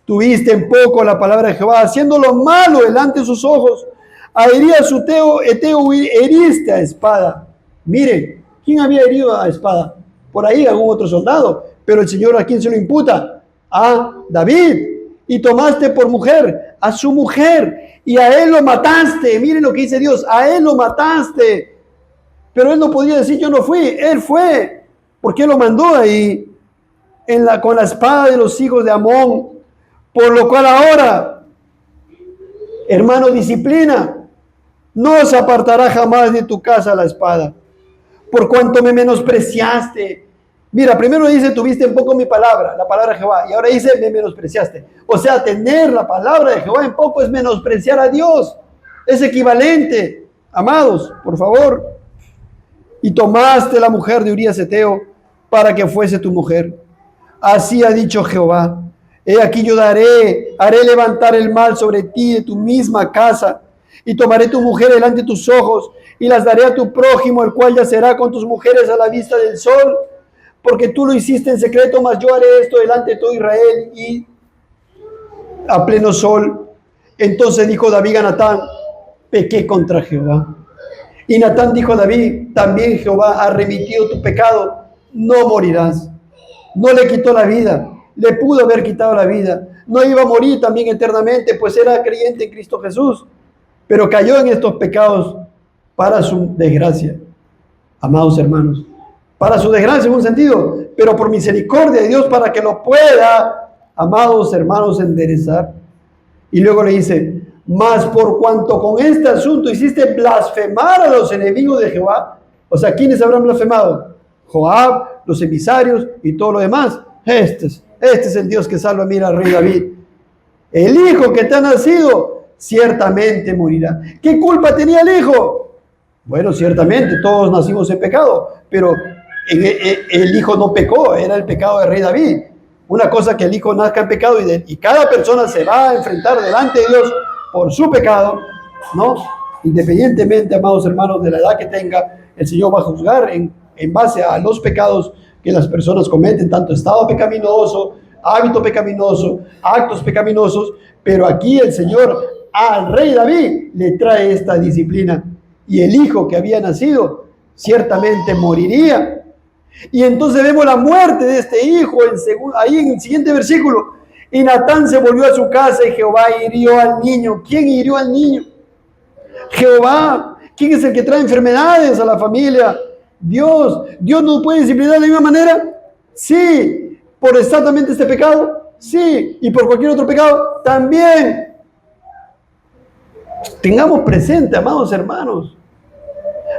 tuviste en poco la palabra de Jehová, haciendo lo malo delante de sus ojos. A Herías su Eteo heriste a espada. Mire, ¿quién había herido a espada? Por ahí algún otro soldado. Pero el Señor, ¿a quién se lo imputa? A David. Y tomaste por mujer a su mujer, y a él lo mataste. Miren lo que dice Dios: a él lo mataste. Pero él no podía decir yo no fui, él fue, porque él lo mandó ahí con la espada de los hijos de Amón. Por lo cual ahora, hermano, disciplina. No se apartará jamás de tu casa la espada, por cuanto me menospreciaste. Mira, primero dice, tuviste en poco mi palabra, la palabra de Jehová, y ahora dice, me menospreciaste. O sea, tener la palabra de Jehová en poco es menospreciar a Dios. Es equivalente. Amados, por favor. Y tomaste la mujer de Urías Eteo para que fuese tu mujer. Así ha dicho Jehová: he aquí yo haré levantar el mal sobre ti de tu misma casa, y tomaré tu mujer delante de tus ojos, y las daré a tu prójimo, el cual yacerá con tus mujeres a la vista del sol, porque tú lo hiciste en secreto, mas yo haré esto delante de todo Israel y a pleno sol. Entonces dijo David a Natán: pequé contra Jehová. Y Natán dijo a David: también Jehová ha remitido tu pecado, no morirás. No le quitó la vida, le pudo haber quitado la vida. No iba a morir también eternamente, pues era creyente en Cristo Jesús, pero cayó en estos pecados para su desgracia. Amados hermanos, para su desgracia en un sentido, pero por misericordia de Dios para que lo pueda, amados hermanos, enderezar. Y luego le dice: mas por cuanto con este asunto hiciste blasfemar a los enemigos de Jehová. O sea, ¿quiénes habrán blasfemado? Joab, los emisarios y todo lo demás. Este es el Dios que salva. Mira al rey David: el hijo que te ha nacido ciertamente morirá. ¿Qué culpa tenía el hijo? Bueno, ciertamente todos nacimos en pecado, pero el hijo no pecó, era el pecado del rey David. Una cosa que el hijo nazca en pecado, y cada persona se va a enfrentar delante de Dios por su pecado, ¿no? Independientemente, amados hermanos, de la edad que tenga, el Señor va a juzgar en base a los pecados que las personas cometen, tanto estado pecaminoso, hábito pecaminoso, actos pecaminosos. Pero aquí el Señor al rey David le trae esta disciplina, y el hijo que había nacido ciertamente moriría. Y entonces vemos la muerte de este hijo ahí en el siguiente versículo. Y Natán se volvió a su casa, y Jehová hirió al niño. ¿Quién hirió al niño? Jehová. ¿Quién es el que trae enfermedades a la familia? Dios. ¿Dios no puede disciplinar de la misma manera? Sí. ¿Por exactamente este pecado? Sí. ¿Y por cualquier otro pecado? También. Tengamos presente, amados hermanos,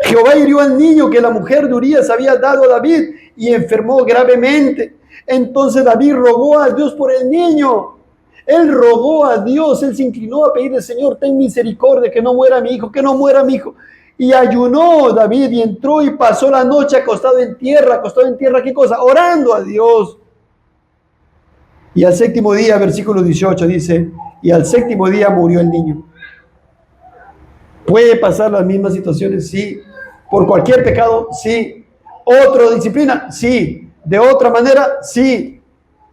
Jehová hirió al niño que la mujer de Urías había dado a David, y enfermó gravemente. Entonces David rogó a Dios por el niño. Él rogó a Dios, él se inclinó a pedirle: Señor, ten misericordia, que no muera mi hijo, que no muera mi hijo. Y ayunó David, y entró y pasó la noche acostado en tierra, ¿qué cosa? Orando a Dios. Y al séptimo día, versículo 18 dice: y al séptimo día murió el niño. ¿Puede pasar las mismas situaciones? Sí. ¿Por cualquier pecado? Sí. ¿Otra disciplina? Sí. ¿De otra manera? Sí.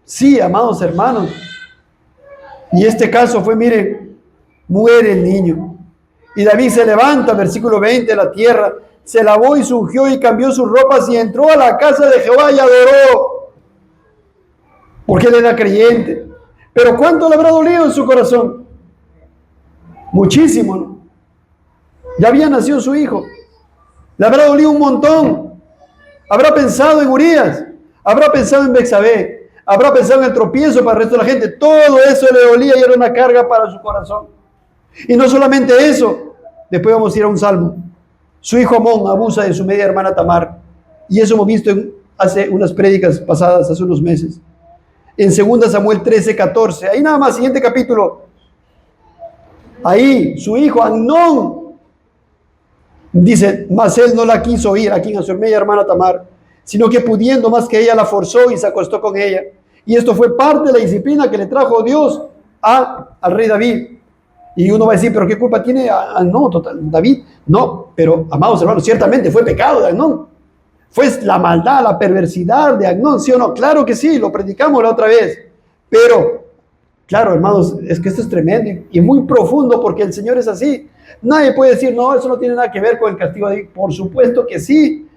Sí, amados hermanos. Y este caso fue, miren, muere el niño. Y David se levanta, versículo 20, de la tierra, se lavó y se ungió y cambió sus ropas, y entró a la casa de Jehová y adoró, porque él era creyente. Pero ¿cuánto le habrá dolido en su corazón? Muchísimo, ¿no? Ya había nacido su hijo. Le habrá dolido un montón. Habrá pensado en Urías, habrá pensado en Betsabé, habrá pensado en el tropiezo para el resto de la gente. Todo eso le dolía y era una carga para su corazón. Y no solamente eso, después vamos a ir a un salmo. Su hijo Amón abusa de su media hermana Tamar, y eso hemos visto hace unas prédicas pasadas, hace unos meses. En 2 Samuel 13:14, ahí nada más, siguiente capítulo. Ahí su hijo Amnón dice: mas él no la quiso ir, a quien, a su media hermana Tamar, sino que pudiendo más que ella, la forzó y se acostó con ella. Y esto fue parte de la disciplina que le trajo Dios al rey David. Y uno va a decir, ¿pero qué culpa tiene no, David? No, pero, amados hermanos, ciertamente fue pecado de Amnón. Fue la maldad, la perversidad de Amnón, ¿sí o no? Claro que sí, lo predicamos la otra vez. Pero, claro, hermanos, es que esto es tremendo y muy profundo porque el Señor es así. Nadie puede decir, no, eso no tiene nada que ver con el castigo de David. Por supuesto que sí.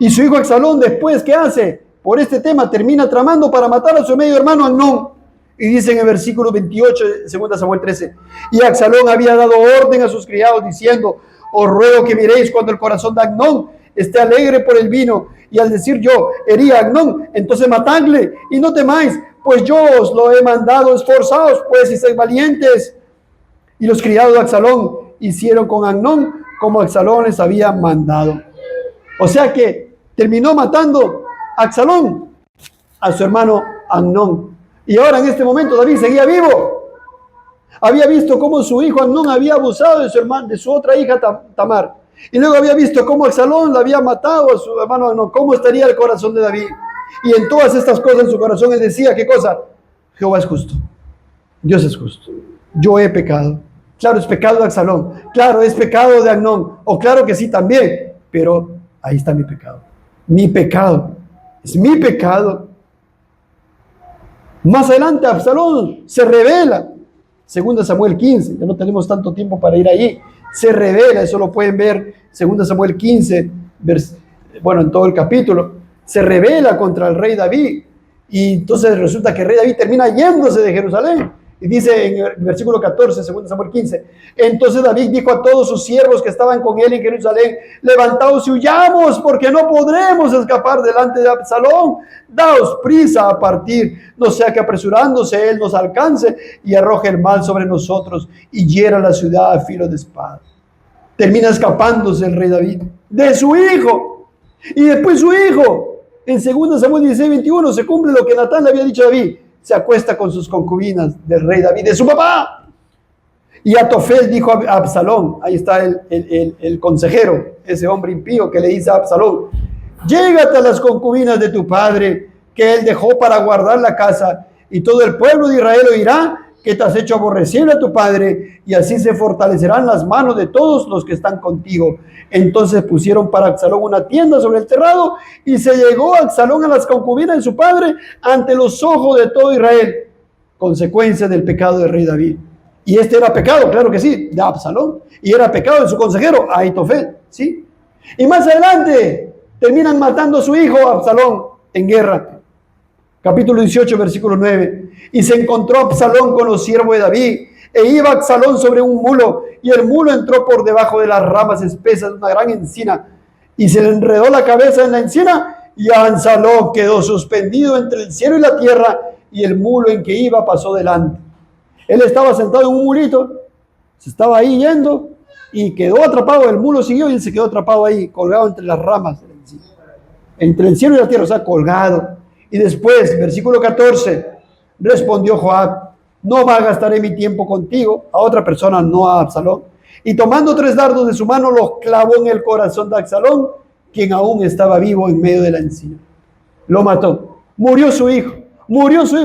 Y su hijo Absalón después, ¿qué hace? Por este tema termina tramando para matar a su medio hermano Amnón. Y dice en el versículo 28 de 2 Samuel 13, y Absalón había dado orden a sus criados diciendo, os ruego que miréis cuando el corazón de Amnón esté alegre por el vino, y al decir yo, hería a Amnón, entonces matadle, y no temáis, pues yo os lo he mandado, esforzaos pues y sed valientes. Y los criados de Absalón hicieron con Amnón como Absalón les había mandado. O sea que terminó matando a Absalón, a su hermano Amnón. Y ahora en este momento David seguía vivo. Había visto cómo su hijo Amnón había abusado de su hermano, de su otra hija Tamar. Y luego había visto cómo Absalón la había matado a su hermano Amnón. ¿Cómo estaría el corazón de David? Y en todas estas cosas en su corazón él decía, ¿qué cosa? Jehová es justo. Dios es justo. Yo he pecado. Claro, es pecado de Absalón. Claro, es pecado de Amnón. O claro que sí también. Pero ahí está mi pecado. Mi pecado. Es mi pecado. Más adelante Absalón se revela. 2 Samuel 15. Ya no tenemos tanto tiempo para ir ahí. Se revela. Eso lo pueden ver. 2 Samuel 15. Bueno, en todo el capítulo. Se revela contra el rey David. Y entonces resulta que el rey David termina yéndose de Jerusalén. Y dice en el versículo 14, 2 Samuel 15, entonces David dijo a todos sus siervos que estaban con él en Jerusalén, levantaos y huyamos, porque no podremos escapar delante de Absalón. Daos prisa a partir, no sea que apresurándose él nos alcance y arroje el mal sobre nosotros y hiera la ciudad a filo de espada. Termina escapándose el rey David de su hijo. Y después su hijo, en 2 Samuel 16, 21, se cumple lo que Natán le había dicho a David. Se acuesta con sus concubinas del rey David, de su papá. Y Atofel dijo a Absalón, ahí está el consejero, ese hombre impío que le dice a Absalón, llégate a las concubinas de tu padre, que él dejó para guardar la casa, y todo el pueblo de Israel oirá que te has hecho aborrecible a tu padre, y así se fortalecerán las manos de todos los que están contigo. Entonces pusieron para Absalón una tienda sobre el terrado, y se llegó Absalón a las concubinas de su padre ante los ojos de todo Israel, consecuencia del pecado del rey David. Y este era pecado, claro que sí, de Absalón, y era pecado de su consejero, Ahitofel, ¿sí? Y más adelante terminan matando a su hijo Absalón en guerra. Capítulo 18, versículo 9. Y se encontró Absalón con los siervos de David, e iba Absalón sobre un mulo, y el mulo entró por debajo de las ramas espesas de una gran encina, y se le enredó la cabeza en la encina, y Absalón quedó suspendido entre el cielo y la tierra, y el mulo en que iba pasó delante. Él estaba sentado en un mulito, se estaba ahí yendo, y quedó atrapado, el mulo siguió, y él se quedó atrapado ahí, colgado entre las ramas de la encina. Entre el cielo y la tierra, o sea, colgado. Y después, versículo 14, respondió Joab, no va a gastaré mi tiempo contigo, a otra persona, no a Absalón. Y tomando 3 dardos de su mano, los clavó en el corazón de Absalón, quien aún estaba vivo en medio de la encina. Lo mató. Murió su hijo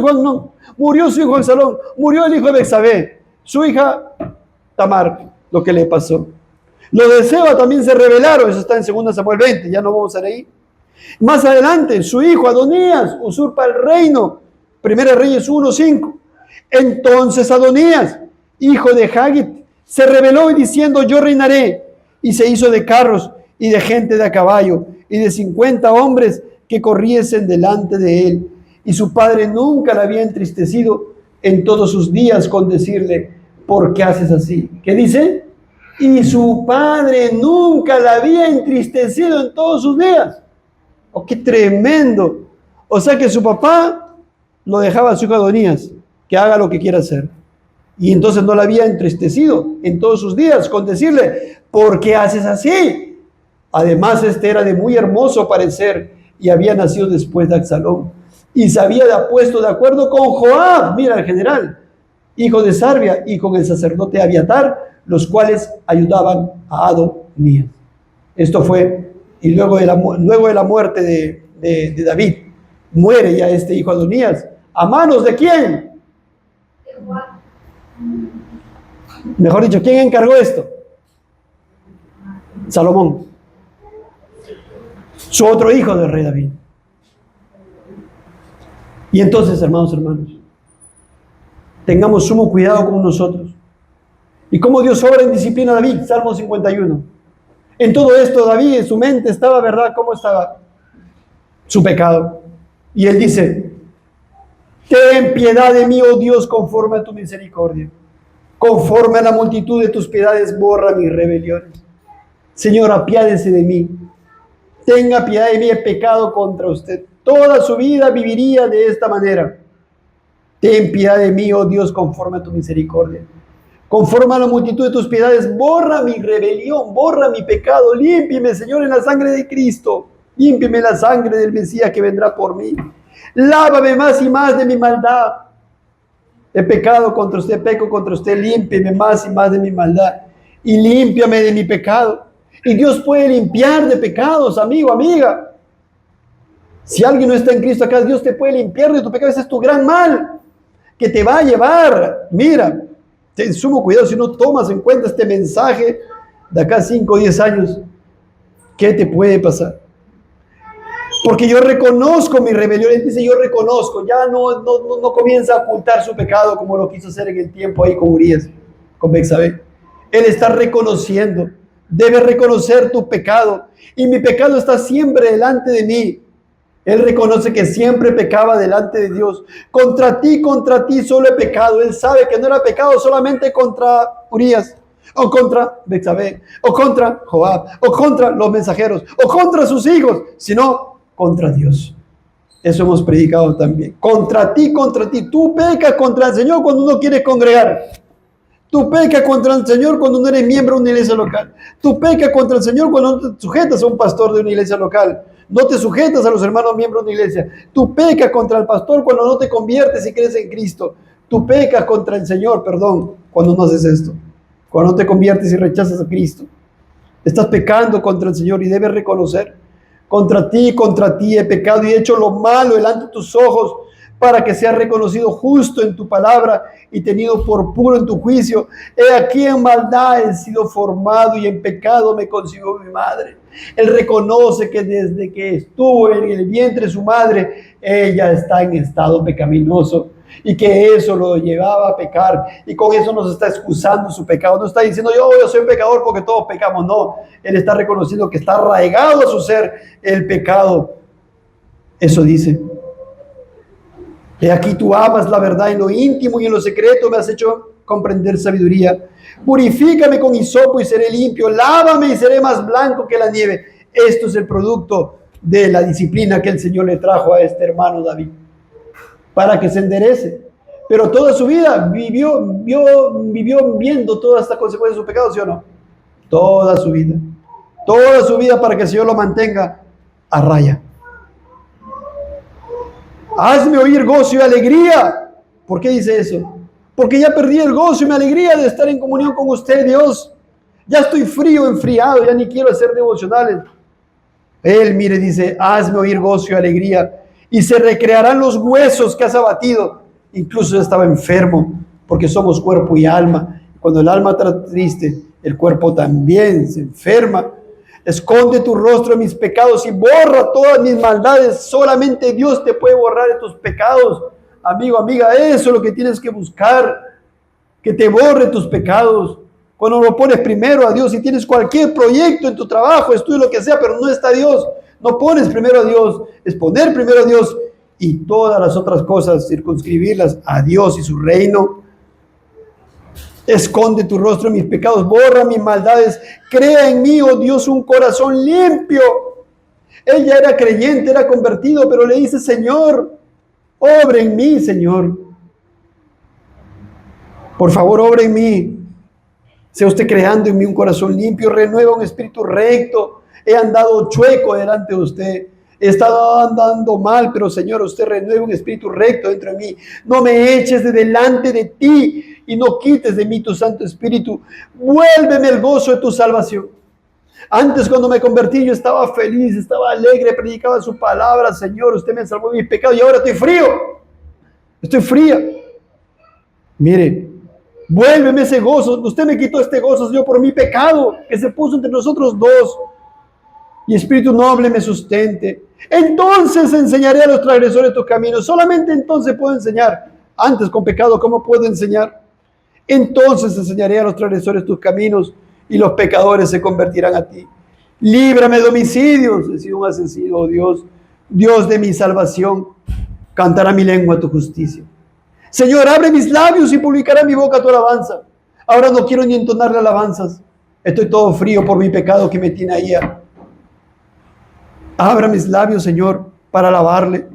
Amnón, murió su hijo Absalón, murió el hijo de Betsabé, su hija Tamar, lo que le pasó. Los de Seba también se rebelaron, eso está en 2 Samuel 20, ya no vamos a leer. Más adelante, su hijo Adonías usurpa el reino. 1 Reyes 1:5. Entonces Adonías, hijo de Hagit, se rebeló y diciendo, yo reinaré. Y se hizo de carros y de gente de a caballo y de 50 hombres que corriesen delante de él. Y su padre nunca le había entristecido en todos sus días con decirle, ¿por qué haces así? ¿Qué dice? Y su padre nunca le había entristecido en todos sus días. ¡Oh, qué tremendo! O sea que su papá lo dejaba a su hijo Adonías, que haga lo que quiera hacer. Y entonces no le había entristecido en todos sus días con decirle, ¿por qué haces así? Además, este era de muy hermoso parecer y había nacido después de Absalón. Y se había puesto de acuerdo con Joab, mira el general, hijo de Sarvia, y con el sacerdote Abiatar, los cuales ayudaban a Adonías. Esto fue, y luego de la muerte de David, muere ya este hijo Adonías. ¿A manos de quién? Mejor dicho, ¿quién encargó esto? Salomón, su otro hijo del rey David. Y entonces, hermanos, tengamos sumo cuidado con nosotros. Y cómo Dios obra en disciplina a David, Salmo 51. En todo esto, David, en su mente estaba, ¿verdad? ¿Cómo estaba? Su pecado. Y él dice, ten piedad de mí, oh Dios, conforme a tu misericordia. Conforme a la multitud de tus piedades, borra mis rebeliones. Señor, apiádese de mí. Tenga piedad de mí, he pecado contra usted. Toda su vida viviría de esta manera. Ten piedad de mí, oh Dios, conforme a tu misericordia. Conforme a la multitud de tus piedades, borra mi rebelión, borra mi pecado. Límpieme, Señor, en la sangre de Cristo. Límpieme la sangre del Mesías que vendrá por mí. Lávame más y más de mi maldad. He pecado contra usted, peco contra usted. Límpieme más y más de mi maldad. Y límpiame de mi pecado. Y Dios puede limpiar de pecados, amigo, amiga. Si alguien no está en Cristo acá, Dios te puede limpiar de tu pecado. Ese es tu gran mal que te va a llevar. Mira, ten sumo cuidado si no tomas en cuenta este mensaje de acá 5 o 10 años. ¿Qué te puede pasar? Porque yo reconozco mi rebelión. Él dice, yo reconozco. Ya no comienza a ocultar su pecado como lo quiso hacer en el tiempo ahí con Urias, con Betsabé. Él está reconociendo. Debes reconocer tu pecado. Y mi pecado está siempre delante de mí. Él reconoce que siempre pecaba delante de Dios. Contra ti solo he pecado. Él sabe que no era pecado solamente contra Urias, o contra Betsabé, o contra Joab, o contra los mensajeros, o contra sus hijos, sino contra Dios. Eso hemos predicado también. Contra ti. Tú pecas contra el Señor cuando no quieres congregar. Tú pecas contra el Señor cuando no eres miembro de una iglesia local. Tú pecas contra el Señor cuando no te sujetas a un pastor de una iglesia local. No te sujetas a los hermanos miembros de una iglesia. Tú pecas contra el pastor cuando no te conviertes y crees en Cristo. Tú pecas contra el Señor, cuando no haces esto. Cuando no te conviertes y rechazas a Cristo. Estás pecando contra el Señor y debes reconocer. Contra ti he pecado y he hecho lo malo delante de tus ojos, para que seas reconocido justo en tu palabra y tenido por puro en tu juicio. He aquí en maldad he sido formado y en pecado me concibió mi madre. Él reconoce que desde que estuvo en el vientre de su madre, ella está en estado pecaminoso y que eso lo llevaba a pecar, y con eso nos está excusando su pecado. No está diciendo yo soy un pecador porque todos pecamos, no. Él está reconociendo que está arraigado a su ser el pecado. Eso dice. He aquí tú amas la verdad en lo íntimo y en lo secreto me has hecho comprender sabiduría. Purifícame con hisopo y seré limpio. Lávame y seré más blanco que la nieve. Esto es el producto de la disciplina que el Señor le trajo a este hermano David, para que se enderece. Pero toda su vida vivió viendo toda esta consecuencia de su pecado, ¿sí o no? Toda su vida para que el Señor lo mantenga a raya. Hazme oír gozo y alegría. ¿Por qué dice eso? Porque ya perdí el gozo y mi alegría de estar en comunión con usted, Dios. Ya estoy frío, enfriado, ya ni quiero hacer devocionales. Él, mire, dice, hazme oír gozo y alegría, y se recrearán los huesos que has abatido. Incluso ya estaba enfermo, porque somos cuerpo y alma. Cuando el alma está triste, el cuerpo también se enferma. Esconde tu rostro de mis pecados y borra todas mis maldades. Solamente Dios te puede borrar de tus pecados. Amigo, amiga, eso es lo que tienes que buscar. Que te borre tus pecados. Cuando lo pones primero a Dios, si tienes cualquier proyecto en tu trabajo, estudio, lo que sea, pero no está Dios, no pones primero a Dios. Es poner primero a Dios y todas las otras cosas, circunscribirlas a Dios y su reino. Esconde tu rostro en mis pecados, borra mis maldades, crea en mí, oh Dios, un corazón limpio. Él ya era creyente, era convertido, pero le dice, Señor, obra en mí, Señor. Por favor, obra en mí. Sea usted creando en mí un corazón limpio, renueva un espíritu recto. He andado chueco delante de usted. He estado andando mal, pero Señor, usted renueva un espíritu recto dentro de mí. No me eches de delante de ti y no quites de mí tu Santo Espíritu. Vuélveme el gozo de tu salvación. Antes, cuando me convertí, yo estaba feliz, estaba alegre, predicaba su palabra. Señor, usted me salvó de mis pecados y ahora estoy frío. Estoy fría. Mire, Vuélveme ese gozo. Usted me quitó este gozo, Señor, por mi pecado que se puso entre nosotros dos. Y Espíritu noble me sustente. Entonces enseñaré a los transgresores tus caminos. Solamente entonces puedo enseñar. Antes con pecado, ¿cómo puedo enseñar? Entonces enseñaré a los transgresores tus caminos y los pecadores se convertirán a ti. Líbrame de homicidios. He sido un asesino, oh Dios. Dios de mi salvación. Cantará mi lengua tu justicia. Señor, abre mis labios y publicará mi boca tu alabanza. Ahora no quiero ni entonarle alabanzas. Estoy todo frío por mi pecado que me tiene ahí. Abra mis labios, Señor, para alabarle.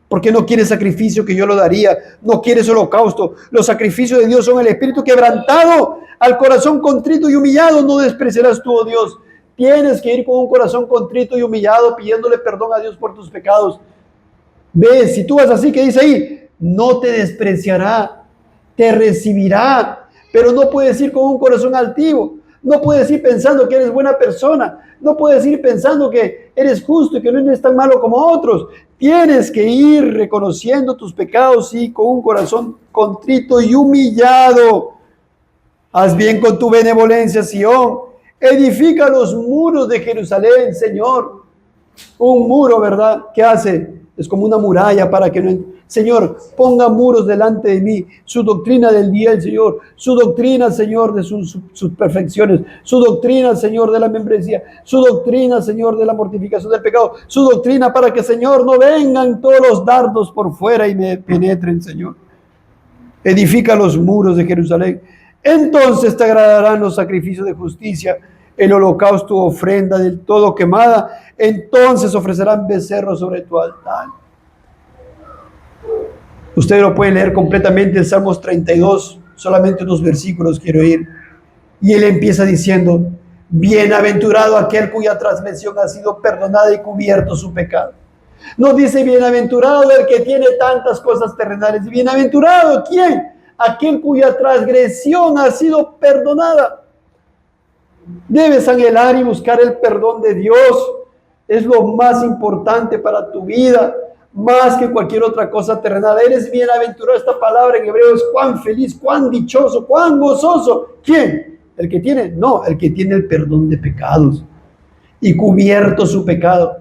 Porque no quiere sacrificio que yo lo daría. No quieres holocausto. Los sacrificios de Dios son el espíritu quebrantado. Al corazón contrito y humillado no despreciarás tú, oh Dios. Tienes que ir con un corazón contrito y humillado pidiéndole perdón a Dios por tus pecados. Ves, si tú vas así, que dice ahí, no te despreciará, te recibirá. Pero no puedes ir con un corazón altivo. No puedes ir pensando que eres buena persona. No puedes ir pensando que eres justo y que no eres tan malo como otros. Tienes que ir reconociendo tus pecados y con un corazón contrito y humillado. Haz bien con tu benevolencia, Sión. Edifica los muros de Jerusalén, Señor. Un muro, ¿verdad? ¿Qué hace? Es como una muralla para que no... Señor, ponga muros delante de mí. Su doctrina del día del Señor. Su doctrina, Señor, de sus perfecciones. Su doctrina, Señor, de la membresía. Su doctrina, Señor, de la mortificación del pecado. Su doctrina para que, Señor, no vengan todos los dardos por fuera y me penetren, Señor. Edifica los muros de Jerusalén. Entonces te agradarán los sacrificios de justicia, el holocausto, ofrenda del todo quemada. Entonces ofrecerán becerros sobre tu altar. Usted lo puede leer completamente en Salmos 32, solamente unos versículos quiero ir. Y él empieza diciendo, bienaventurado aquel cuya transgresión ha sido perdonada y cubierto su pecado. No dice bienaventurado el que tiene tantas cosas terrenales. Bienaventurado, ¿quién? Aquel cuya transgresión ha sido perdonada. Debes anhelar y buscar el perdón de Dios. Es lo más importante para tu vida, más que cualquier otra cosa terrenal. Eres bienaventurado. Esta palabra en hebreo es cuán feliz, cuán dichoso, cuán gozoso. ¿Quién? ¿El que tiene? No, el que tiene el perdón de pecados y cubierto su pecado.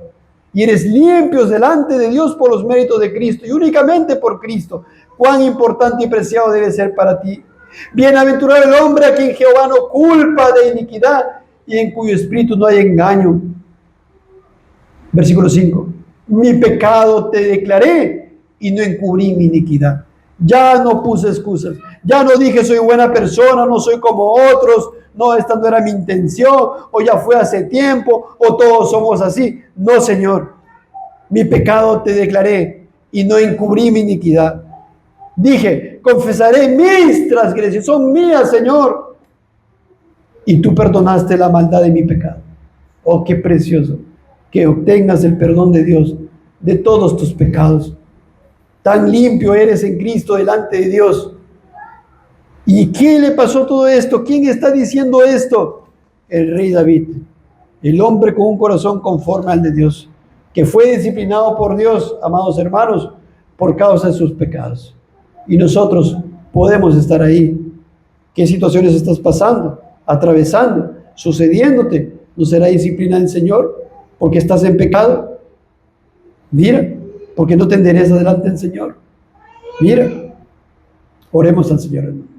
Y eres limpios delante de Dios por los méritos de Cristo y únicamente por Cristo. Cuán importante y preciado debe ser para ti. Bienaventurado el hombre a quien Jehová no culpa de iniquidad y en cuyo espíritu no hay engaño. Versículo 5. Mi pecado te declaré y no encubrí mi iniquidad. Ya no puse excusas. Ya no dije soy buena persona, no soy como otros. No, esta no era mi intención, o ya fue hace tiempo, o todos somos así. No, Señor, mi pecado te declaré y no encubrí mi iniquidad. Dije, confesaré mis transgresiones, son mías, Señor. Y tú perdonaste la maldad de mi pecado. Oh, qué precioso que obtengas el perdón de Dios de todos tus pecados. Tan limpio eres en Cristo delante de Dios. ¿Y quién le pasó todo esto? ¿Quién está diciendo esto? El rey David, el hombre con un corazón conforme al de Dios, que fue disciplinado por Dios, amados hermanos, por causa de sus pecados. Y nosotros podemos estar ahí. ¿Qué situaciones estás pasando, atravesando, sucediéndote? ¿No será disciplina del Señor porque estás en pecado? Mira, porque no te enderezas delante del Señor. Mira, oremos al Señor, hermano.